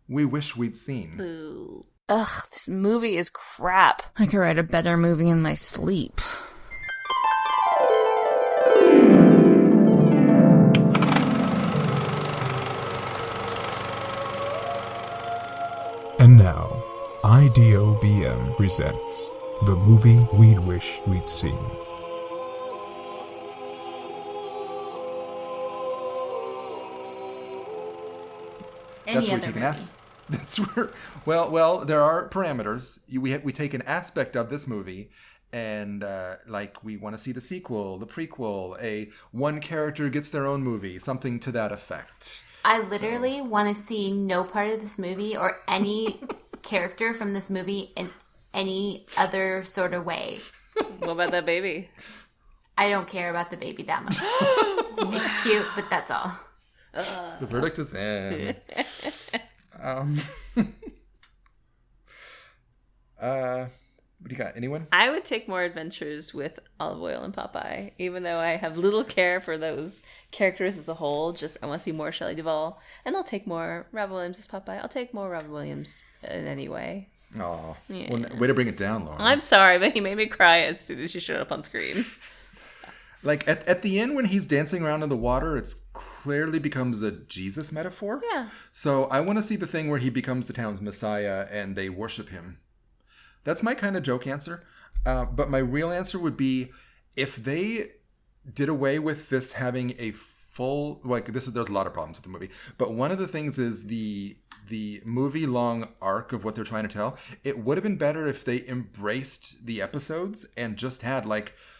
we wish we'd seen. Ooh. Ugh, this movie is crap. I could write a better movie in my sleep. And now, IDOBM presents the movie we'd wish we'd seen. That's where Any we other take an movie. That's where. Well, there are parameters. We take an aspect of this movie, and like we want to see the sequel, the prequel. One character gets their own movie, something to that effect. I literally want to see no part of this movie or any character from this movie in any other sort of way. What about that baby? I don't care about the baby that much. It's cute, but that's all. The verdict is in. What do you got? Anyone? I would take more adventures with Olive Oil and Popeye, even though I have little care for those characters as a whole. Just I want to see more Shelley Duvall, and I'll take more Robin Williams as Popeye. I'll take more Robin Williams in any way. Oh, Yeah. well, way to bring it down, Lauren. I'm sorry, but he made me cry as soon as he showed up on screen. Like at the end when he's dancing around in the water, it's clearly becomes a Jesus metaphor. Yeah. So I want to see the thing where he becomes the town's messiah and they worship him. That's my kind of joke answer. But my real answer would be if they did away with this having a full there's a lot of problems with the movie. But one of the things is the movie long arc of what they're trying to tell. It would have been better if they embraced the episodes and just had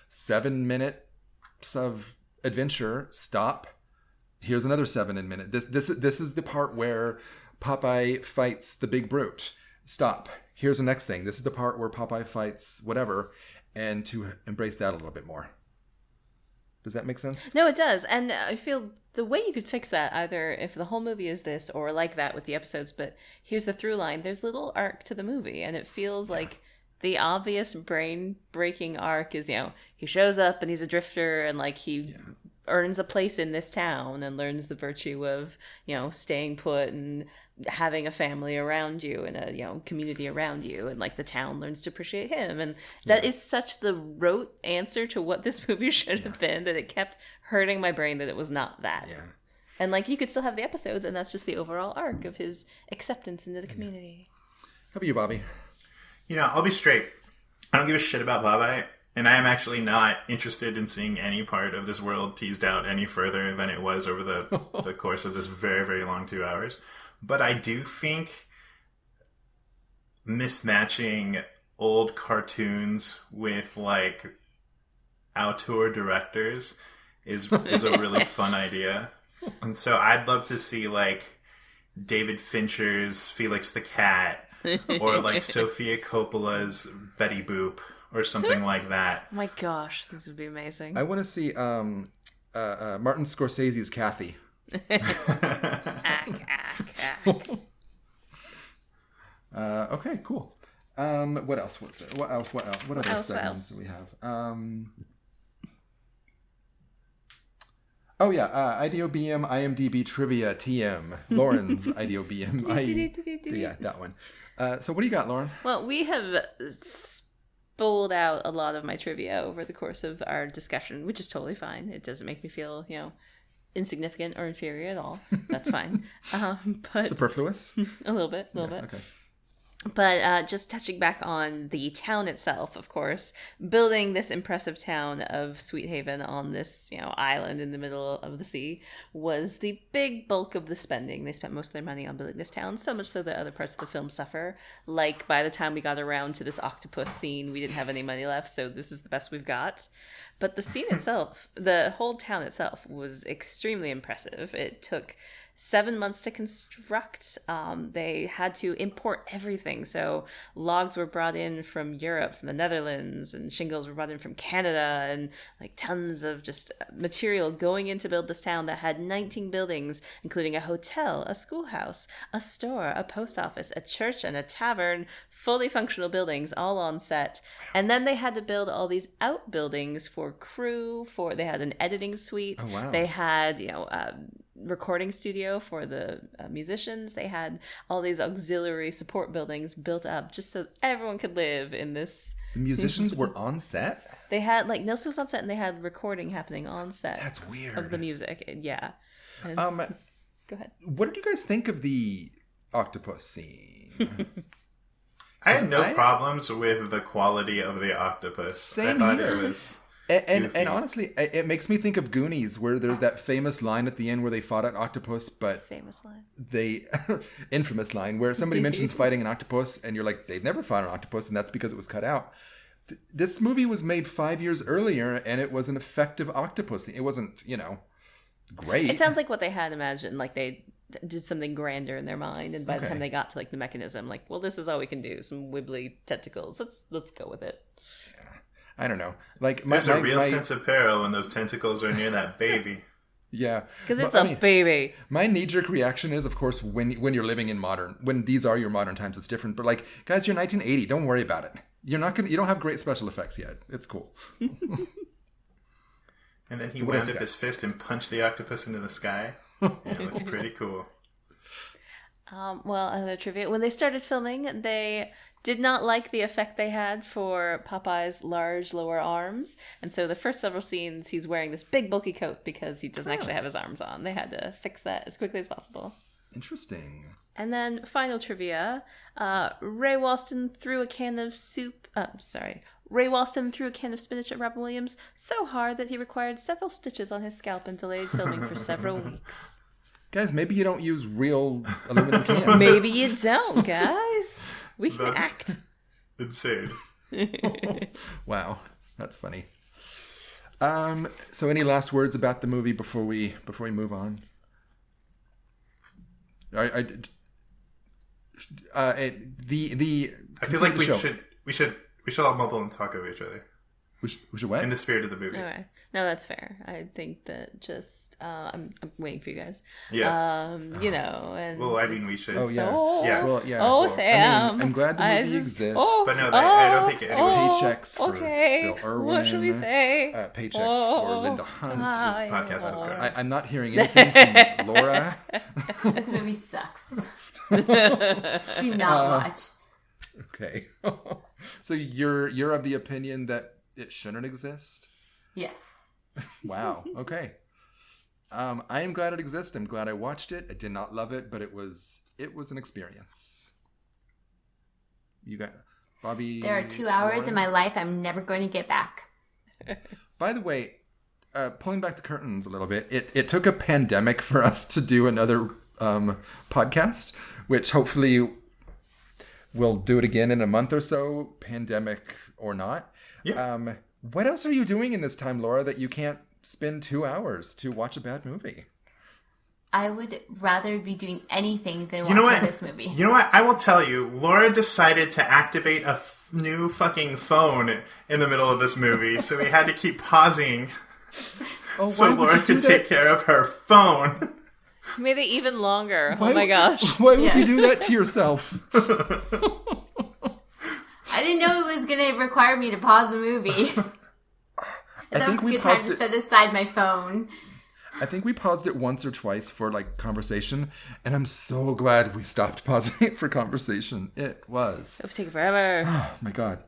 7 minutes of adventure. Stop. Here's another 7 minute. This is the part where Popeye fights the big brute. Stop. Here's the next thing. This is the part where Popeye fights whatever, and to embrace that a little bit more. Does that make sense? No, it does. And I feel the way you could fix that, either if the whole movie is this or like that with the episodes, but here's the through line. There's little arc to the movie, and it feels like the obvious brain-breaking arc is, he shows up and he's a drifter and he earns a place in this town and learns the virtue of, staying put and having a family around you and a, community around you. And the town learns to appreciate him. And that is such the rote answer to what this movie should have been that it kept hurting my brain that it was not that. Yeah. And you could still have the episodes and that's just the overall arc of his acceptance into the community. How about you, Bobby? I'll be straight. I don't give a shit about Popeye, and I am actually not interested in seeing any part of this world teased out any further than it was over the course of this very, very long 2 hours. But I do think mismatching old cartoons with auteur directors is a really fun idea. And so I'd love to see David Fincher's Felix the Cat or Sofia Coppola's Betty Boop or something like that. Oh my gosh, this would be amazing. I want to see Martin Scorsese's Kathy. Okay, cool. What else? What's there? What else? What other segments do we have? Oh yeah, IDOBM, IMDb trivia, TM, Lauren's IDOBM. Yeah, that one. So what do you got, Lauren? Well, we have spooled out a lot of my trivia over the course of our discussion, which is totally fine. It doesn't make me feel, insignificant or inferior at all. That's fine. But Superfluous? a little bit. Okay. But just touching back on the town itself, of course, building this impressive town of Sweet Haven on this, island in the middle of the sea was the big bulk of the spending. They spent most of their money on building this town, so much so that other parts of the film suffer. By the time we got around to this octopus scene, we didn't have any money left, so this is the best we've got. But the scene itself, the whole town itself, was extremely impressive. It took 7 months to construct. They had to import everything. So logs were brought in from Europe, from the Netherlands, and shingles were brought in from Canada, and tons of just material going in to build this town that had 19 buildings, including a hotel, a schoolhouse, a store, a post office, a church, and a tavern, fully functional buildings all on set. And then they had to build all these outbuildings for crew, they had an editing suite. Oh, wow. They had, recording studio for the musicians. They had all these auxiliary support buildings built up just so everyone could live in this. The musicians were on set? They had Nilsson was on set and they had recording happening on set. That's weird. Of the music. Yeah. And, Go ahead. What did you guys think of the octopus scene? I had no problems with the quality of the octopus. Same I thought here. it was And honestly, it makes me think of Goonies, where there's that famous line at the end where they fought an octopus, but Famous line. they infamous line where somebody mentions fighting an octopus, and you're like, they've never fought an octopus, and that's because it was cut out. This movie was made 5 years earlier, and it was an effective octopus. It wasn't, great. It sounds like what they had imagined, like they did something grander in their mind, and by the time they got to like the mechanism, like, well, this is all we can do, some wibbly tentacles. Let's go with it. I don't know. Like there's a real sense of peril when those tentacles are near that baby. Yeah, Because it's a baby. My knee-jerk reaction is, of course, when you're living in when these are your modern times, it's different. But like, guys, you're 1980. Don't worry about it. You don't have great special effects yet. It's cool. And then he wound up his fist and punched the octopus into the sky. It looked pretty cool. Well, other trivia. When they started filming, they did not like the effect they had for Popeye's large lower arms. And so the first several scenes, he's wearing this big bulky coat because he doesn't actually have his arms on. They had to fix that as quickly as possible. Interesting. And then final trivia. Ray Walston threw a can of spinach at Robin Williams so hard that he required several stitches on his scalp and delayed filming for several weeks. Guys, maybe you don't use real aluminum cans. Maybe you don't, guys. We can act. Insane. Wow, that's funny. So any last words about the movie before we move on? I feel like we should all mumble and talk over each other. We should what? In the spirit of the movie. Okay. No, that's fair. I think that just I'm waiting for you guys. Yeah. And well, I mean, we should. Oh yeah. Yeah. Well, yeah. Oh, well, Sam. I'm glad the movie exists. But no, I don't think it. Paychecks for okay. Bill Irwin. What should we say? Paychecks for Linda Hunt. This podcast is great. I'm not hearing anything from Laura. This movie sucks. Do not watch. Okay. So you're of the opinion that it shouldn't exist? Yes. Wow. Okay. I am glad it exists. I'm glad I watched it. I did not love it, but it was an experience. You got Bobby. There are 2 hours Lauren? in my life I'm never going to get back. By the way, pulling back the curtains a little bit, it took a pandemic for us to do another podcast, which hopefully we'll do it again in a month or so, pandemic or not. Yeah. What else are you doing in this time, Laura, that you can't spend 2 hours to watch a bad movie? I would rather be doing anything than You know watching what? this movie. You know what? I will tell you. Laura decided to activate a new fucking phone in the middle of this movie, so we had to keep pausing Oh, so Laura could take care of her phone. Made it even longer. Oh my gosh. Why would you do that to yourself? I didn't know it was going to require me to pause the movie. I think That was we a good time paused to it. set aside my phone. I think we paused it once or twice for like conversation, and I'm so glad we stopped pausing it for conversation. It was. It was taking forever. Oh my god.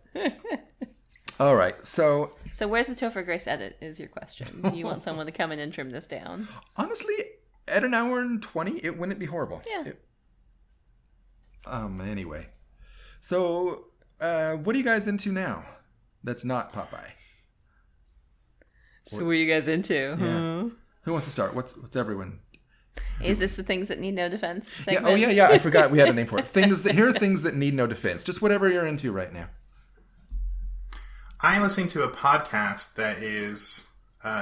All right, so So where's the Topher Grace edit is your question. You want someone to come in and trim this down. honestly, at an hour and 20, it wouldn't be horrible. Yeah. Anyway, so what are you guys into now? That's not Popeye. So what are you guys into? Yeah. Who wants to start? What's everyone? Is this the things that need no defense Yeah. segment? Oh yeah. I forgot we had a name for it. Here are things that need no defense. Just whatever you're into right now. I'm listening to a podcast that is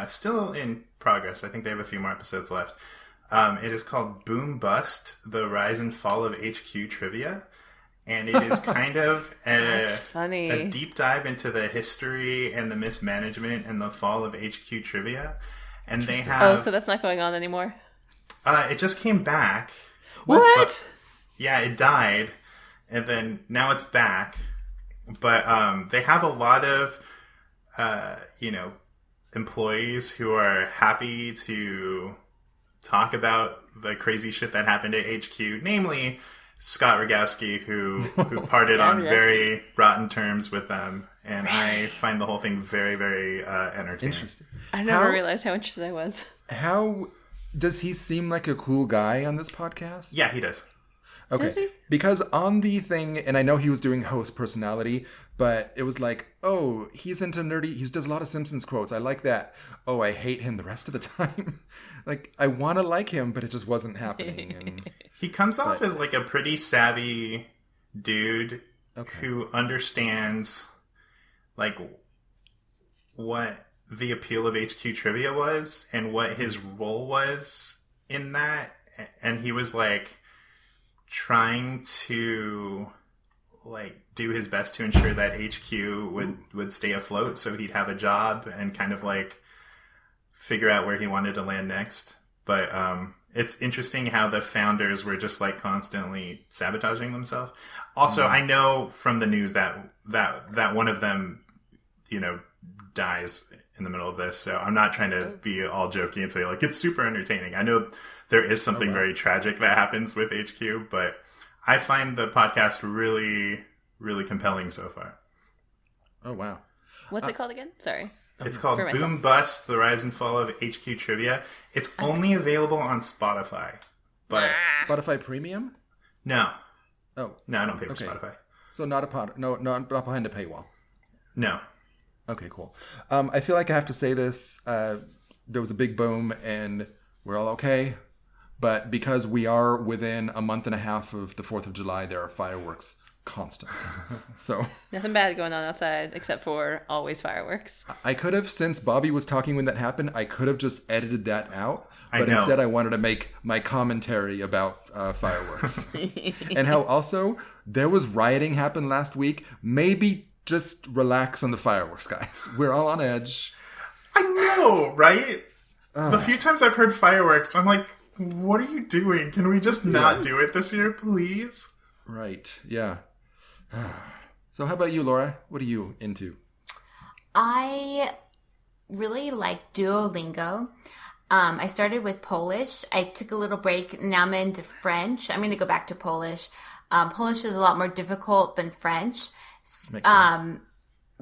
still in progress. I think they have a few more episodes left. It is called Boom Bust, The Rise and Fall of HQ Trivia. And it is kind of funny. a deep dive into the history and the mismanagement and the fall of HQ Trivia. And they have... Oh, so that's not going on anymore? it just came back. What? But, yeah, it died. And then now it's back. But they have a lot of, employees who are happy to talk about the crazy shit that happened at HQ. Namely, Scott Rogowski, who parted on very rotten terms with them. And I find the whole thing very, very entertaining. Interesting. I never realized how interested I was. How does he seem like a cool guy on this podcast? Yeah, he does. Okay. Does he? Because on the thing, and I know he was doing host personality, but it was like, oh, he's into nerdy. He does a lot of Simpsons quotes. I like that. Oh, I hate him the rest of the time. Like, I want to like him, but it just wasn't happening. And He comes off as like a pretty savvy dude who understands like what the appeal of HQ Trivia was and what his role was in that. And he was like trying to like do his best to ensure that HQ would stay afloat so he'd have a job and kind of like figure out where he wanted to land next. But it's interesting how the founders were just like constantly sabotaging themselves. Also, I know from the news that one of them, you know, dies in the middle of this. So I'm not trying to be all jokey and say like it's super entertaining. I know there is something very tragic that happens with HQ, but I find the podcast really, really compelling so far. oh, wow. What's it called again? Sorry. It's called For myself. Boom Bust, The Rise and Fall of HQ Trivia. It's only available on Spotify. But Spotify Premium? no. Oh, No, I don't pay for Okay. Spotify. so not behind a paywall. No. Okay, cool. I feel like I have to say this. There was a big boom, and we're all okay. But because we are within a month and a half of the 4th of July, there are fireworks constantly. So Nothing bad going on outside except for always fireworks. I could have, since Bobby was talking when that happened, I could have just edited that out. I But know. instead, I wanted to make my commentary about fireworks. And how also there was rioting happen last week. Maybe just relax on the fireworks, guys. We're all on edge. I know, right? The few times I've heard fireworks, I'm like, what are you doing? Can we just not do it this year, please? Right. Yeah. So how about you, Laura? What are you into? I really like Duolingo. I started with Polish. I took a little break. Now I'm into French. I'm going to go back to Polish. Polish is a lot more difficult than French. Makes sense.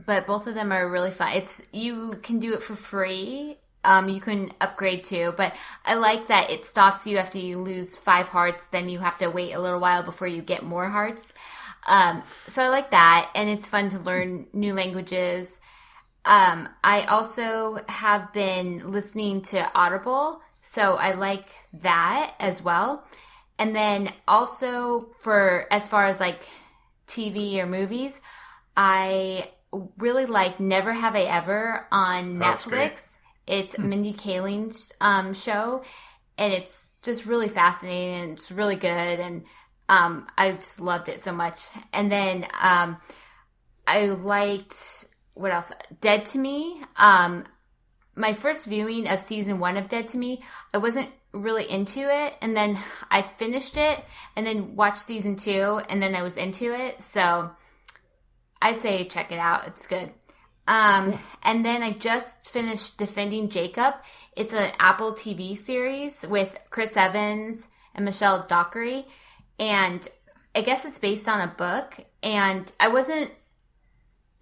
But both of them are really fun. You can do it for free. You can upgrade too, but I like that it stops you after you lose 5 hearts. Then you have to wait a little while before you get more hearts. So I like that, and it's fun to learn new languages. I also have been listening to Audible, so I like that as well. And then also for as far as like TV or movies, I really like Never Have I Ever on That's great. Netflix. It's Mindy Kaling's show, and it's just really fascinating, and it's really good, and I just loved it so much. And then I liked, what else? Dead to Me. My first viewing of season 1 of Dead to Me, I wasn't really into it, and then I finished it, and then watched season 2, and then I was into it, so I'd say check it out. It's good. And then I just finished Defending Jacob. It's an Apple TV series with Chris Evans and Michelle Dockery. And I guess it's based on a book. And I wasn't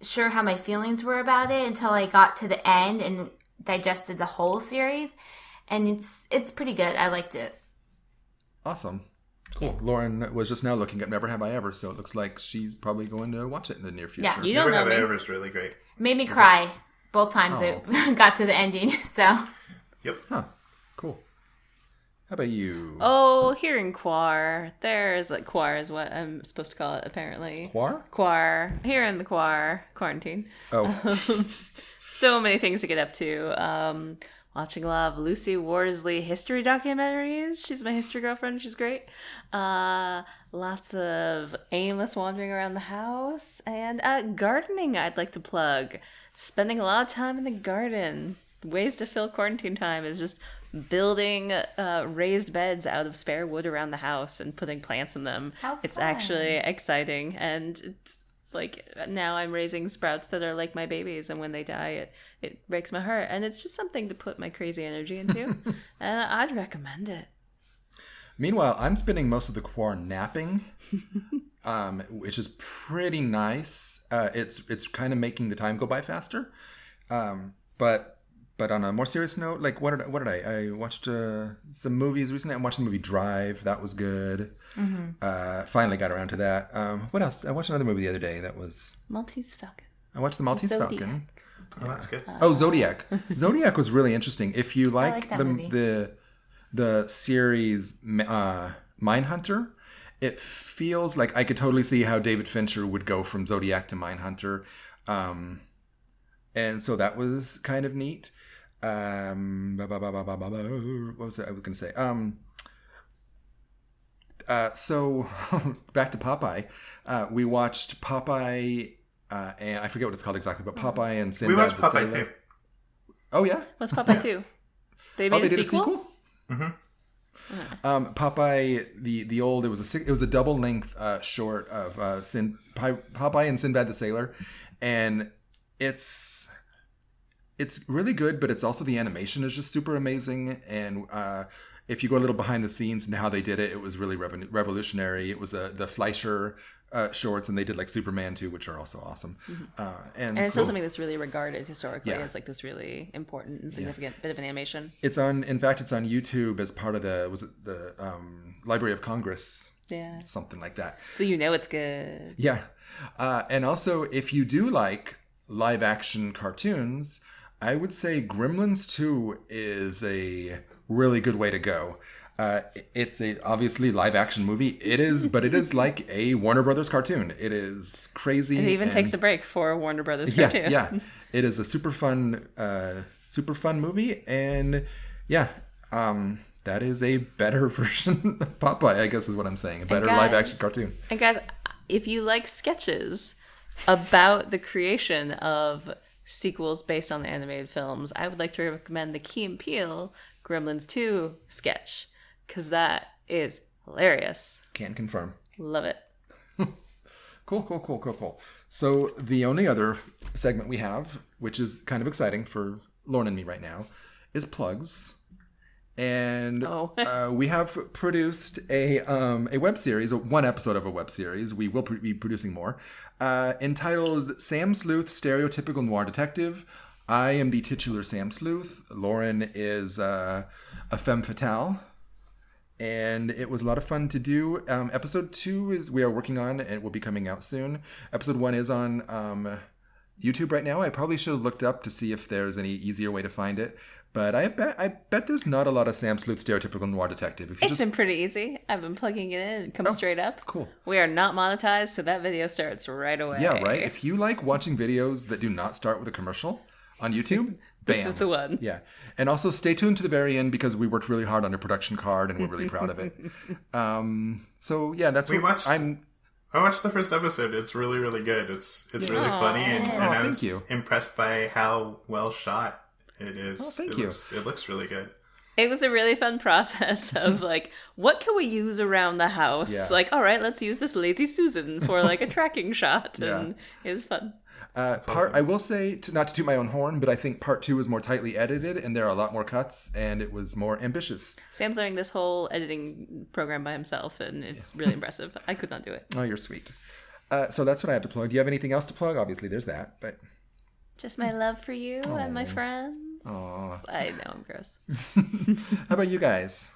sure how my feelings were about it until I got to the end and digested the whole series. And it's pretty good. I liked it. Awesome. Cool. Lauren was just now looking at Never Have I Ever, so it looks like she's probably going to watch it in the near future. Yeah. You don't Never know Have I me. Ever is really great. Made me cry both times it got to the ending. So Yep. Huh. Cool. How about you? Oh, here in Quar, there's like Quar is what I'm supposed to call it apparently. Quar? Quar. Here in the Quar quarantine. Oh, So many things to get up to. Watching a lot of Lucy Worsley history documentaries. She's my history girlfriend. She's great. Lots of aimless wandering around the house. And gardening I'd like to plug. Spending a lot of time in the garden. Ways to fill quarantine time is just building raised beds out of spare wood around the house and putting plants in them. How It's fun. actually exciting. And it's like now I'm raising sprouts that are like my babies, and when they die it breaks my heart, and it's just something to put my crazy energy into. And I'd recommend it. meanwhile, I'm spending most of the quar napping, which is pretty nice. It's kind of making the time go by faster. But But on a more serious note, like what did I watched some movies recently. I watched the movie Drive. That was good. Finally got around to that. What else? I watched another movie the other day that was Maltese Falcon. I watched the Maltese Zodiac. Falcon. Oh, that's good. Oh, Zodiac. Zodiac was really interesting. If you like, like that movie. the series Mindhunter, it feels like I could totally see how David Fincher would go from Zodiac to Mindhunter. And so that was kind of neat. What was it I was going to say? So back to Popeye. We watched Popeye, and I forget what it's called exactly, but Popeye and We Sinbad watched the Popeye Sailor. too. Oh yeah, What's Popeye 2? They made they a did sequel? Popeye, the old, it was a double length short of Popeye and Sinbad the Sailor, and it's really good, but it's also the animation is just super amazing. And if you go a little behind the scenes and how they did it, it was really revolutionary. It was the Fleischer shorts, and they did like Superman 2, which are also awesome. And it's still something that's really regarded historically Yeah. as like this really important and significant bit of an animation. in fact, it's on YouTube as part of the Library of Congress, Yeah. something like that. So you know it's good. Yeah. And also, if you do like live action cartoons, I would say Gremlins 2 is a really good way to go. It's a obviously live action movie. It is, but it is like a Warner Brothers cartoon. It is crazy. It even and- takes a break for a Warner Brothers cartoon. Yeah. It is a super fun movie, and that is a better version of Popeye, I guess is what I'm saying. A better live action cartoon. And guys, if you like sketches about the creation of sequels based on the animated films, I would like to recommend the Key and Peele Gremlins 2 sketch, because that is hilarious. Can confirm. Love it. Cool. So the only other segment we have, which is kind of exciting for Lauren and me right now, is plugs. And we have produced a web series, one episode of a web series. We will be producing more, entitled Sam Sleuth, Stereotypical Noir Detective. I am the titular Sam Sleuth. Lauren is a femme fatale. And it was a lot of fun to do. Episode 2 is we are working on, and it will be coming out soon. Episode 1 is on YouTube right now. I probably should have looked up to see if there's any easier way to find it. But I bet there's not a lot of Sam Sleuth Stereotypical Noir Detective. If you It's been pretty easy. I've been plugging it in. It comes straight up. Cool. We are not monetized, so that video starts right away. Yeah, right? If you like watching videos that do not start with a commercial on YouTube, bam. This is the one. Yeah. And also stay tuned to the very end because we worked really hard on a production card and we're really proud of it. So yeah, that's I watched the first episode. It's really, really good. It's really funny, and I was impressed by how well shot it is. Thank you. It looks really good. It was a really fun process of like, what can we use around the house? Yeah. Like, all right, let's use this Lazy Susan for like a tracking shot. And it was fun. I will say, not to toot my own horn, but I think part 2 was more tightly edited and there are a lot more cuts and it was more ambitious. Sam's learning this whole editing program by himself, and it's really impressive. I could not do it. Oh, you're sweet. So that's what I have to plug. Do you have anything else to plug? Obviously, there's that, but... Just my love for you and my friends. Aww. I know, I'm gross. How about you guys?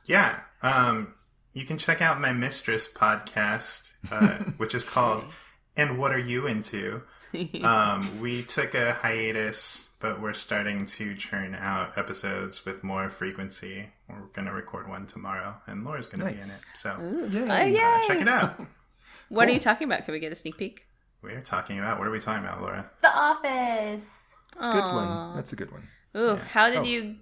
Yeah. You can check out my Mistress podcast, which is called And What Are You Into? We took a hiatus, but we're starting to churn out episodes with more frequency. We're going to record one tomorrow, and Laura's going to be in it. So check it out. What are you talking about? Can we get a sneak peek? We're talking about, what are we talking about, Laura? The Office. Good one. That's a good one. Ooh, how did you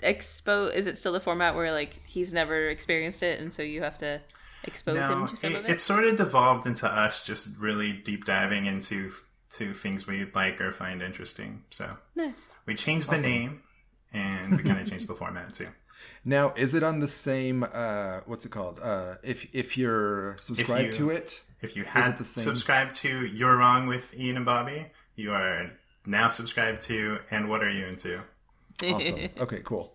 expose? Is it still the format where like he's never experienced it, and so you have to expose him to some of it? It sort of devolved into us just really deep diving into things we like or find interesting. So Nice. we changed the name, and we kind of changed the format too. Now, is it on the same, what's it called? If you're subscribed to it? If you had subscribed to You're Wrong with Ian and Bobby, you are now subscribed to And What Are You Into? Awesome. Okay, cool.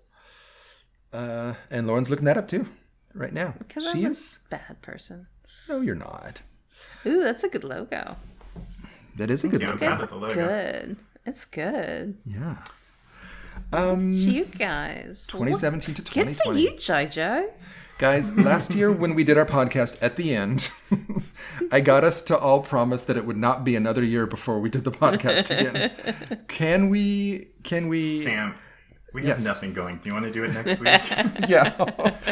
And Lauren's looking that up too, right now. Because I'm a bad person. No, you're not. Ooh, that's a good logo. That is a good Yeah, logo. I'm proud of the logo. Good. It's good. Yeah. It's you guys. 2017 to Good 2020. for you, Jojo. Guys, last year when we did our podcast at the end, I got us to all promise that it would not be another year before we did the podcast again. Can we Sam, we have Yes. nothing going. Do you want to do it next week? Yeah.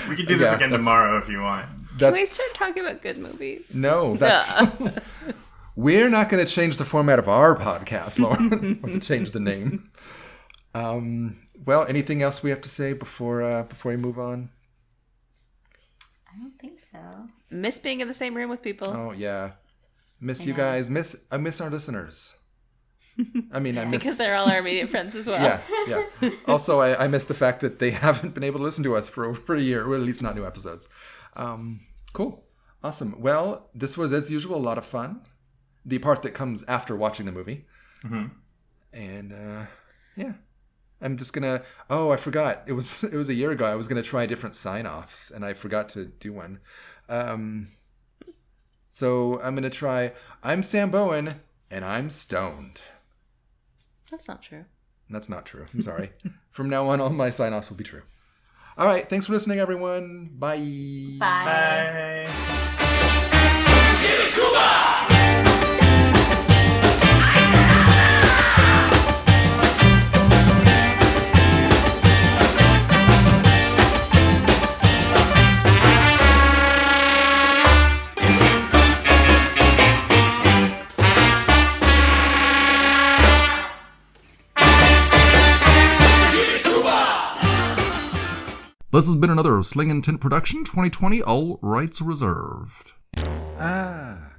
We could do this Yeah, again that's- tomorrow if you want. Can we start talking about good movies? No, that's we're not going to change the format of our podcast, Lauren. We're going to change the name. Well, anything else we have to say before we move on? I don't think so. Miss being in the same room with people. Oh yeah, miss you guys. I miss our listeners. I mean, I miss Because they're all our immediate friends as well. yeah. Also, I miss the fact that they haven't been able to listen to us for over a year, or at least not new episodes. Cool, awesome. Well, this was as usual a lot of fun. The part that comes after watching the movie, and yeah. I'm just gonna. Oh, I forgot. It was a year ago. I was gonna try different sign-offs, and I forgot to do one. So I'm gonna try. I'm Sam Bowen, and I'm stoned. That's not true. That's not true. I'm sorry. From now on, all my sign-offs will be true. All right. Thanks for listening, everyone. Bye. Bye. Bye. This has been another Sling and Tint production 2020, all rights reserved. Ah.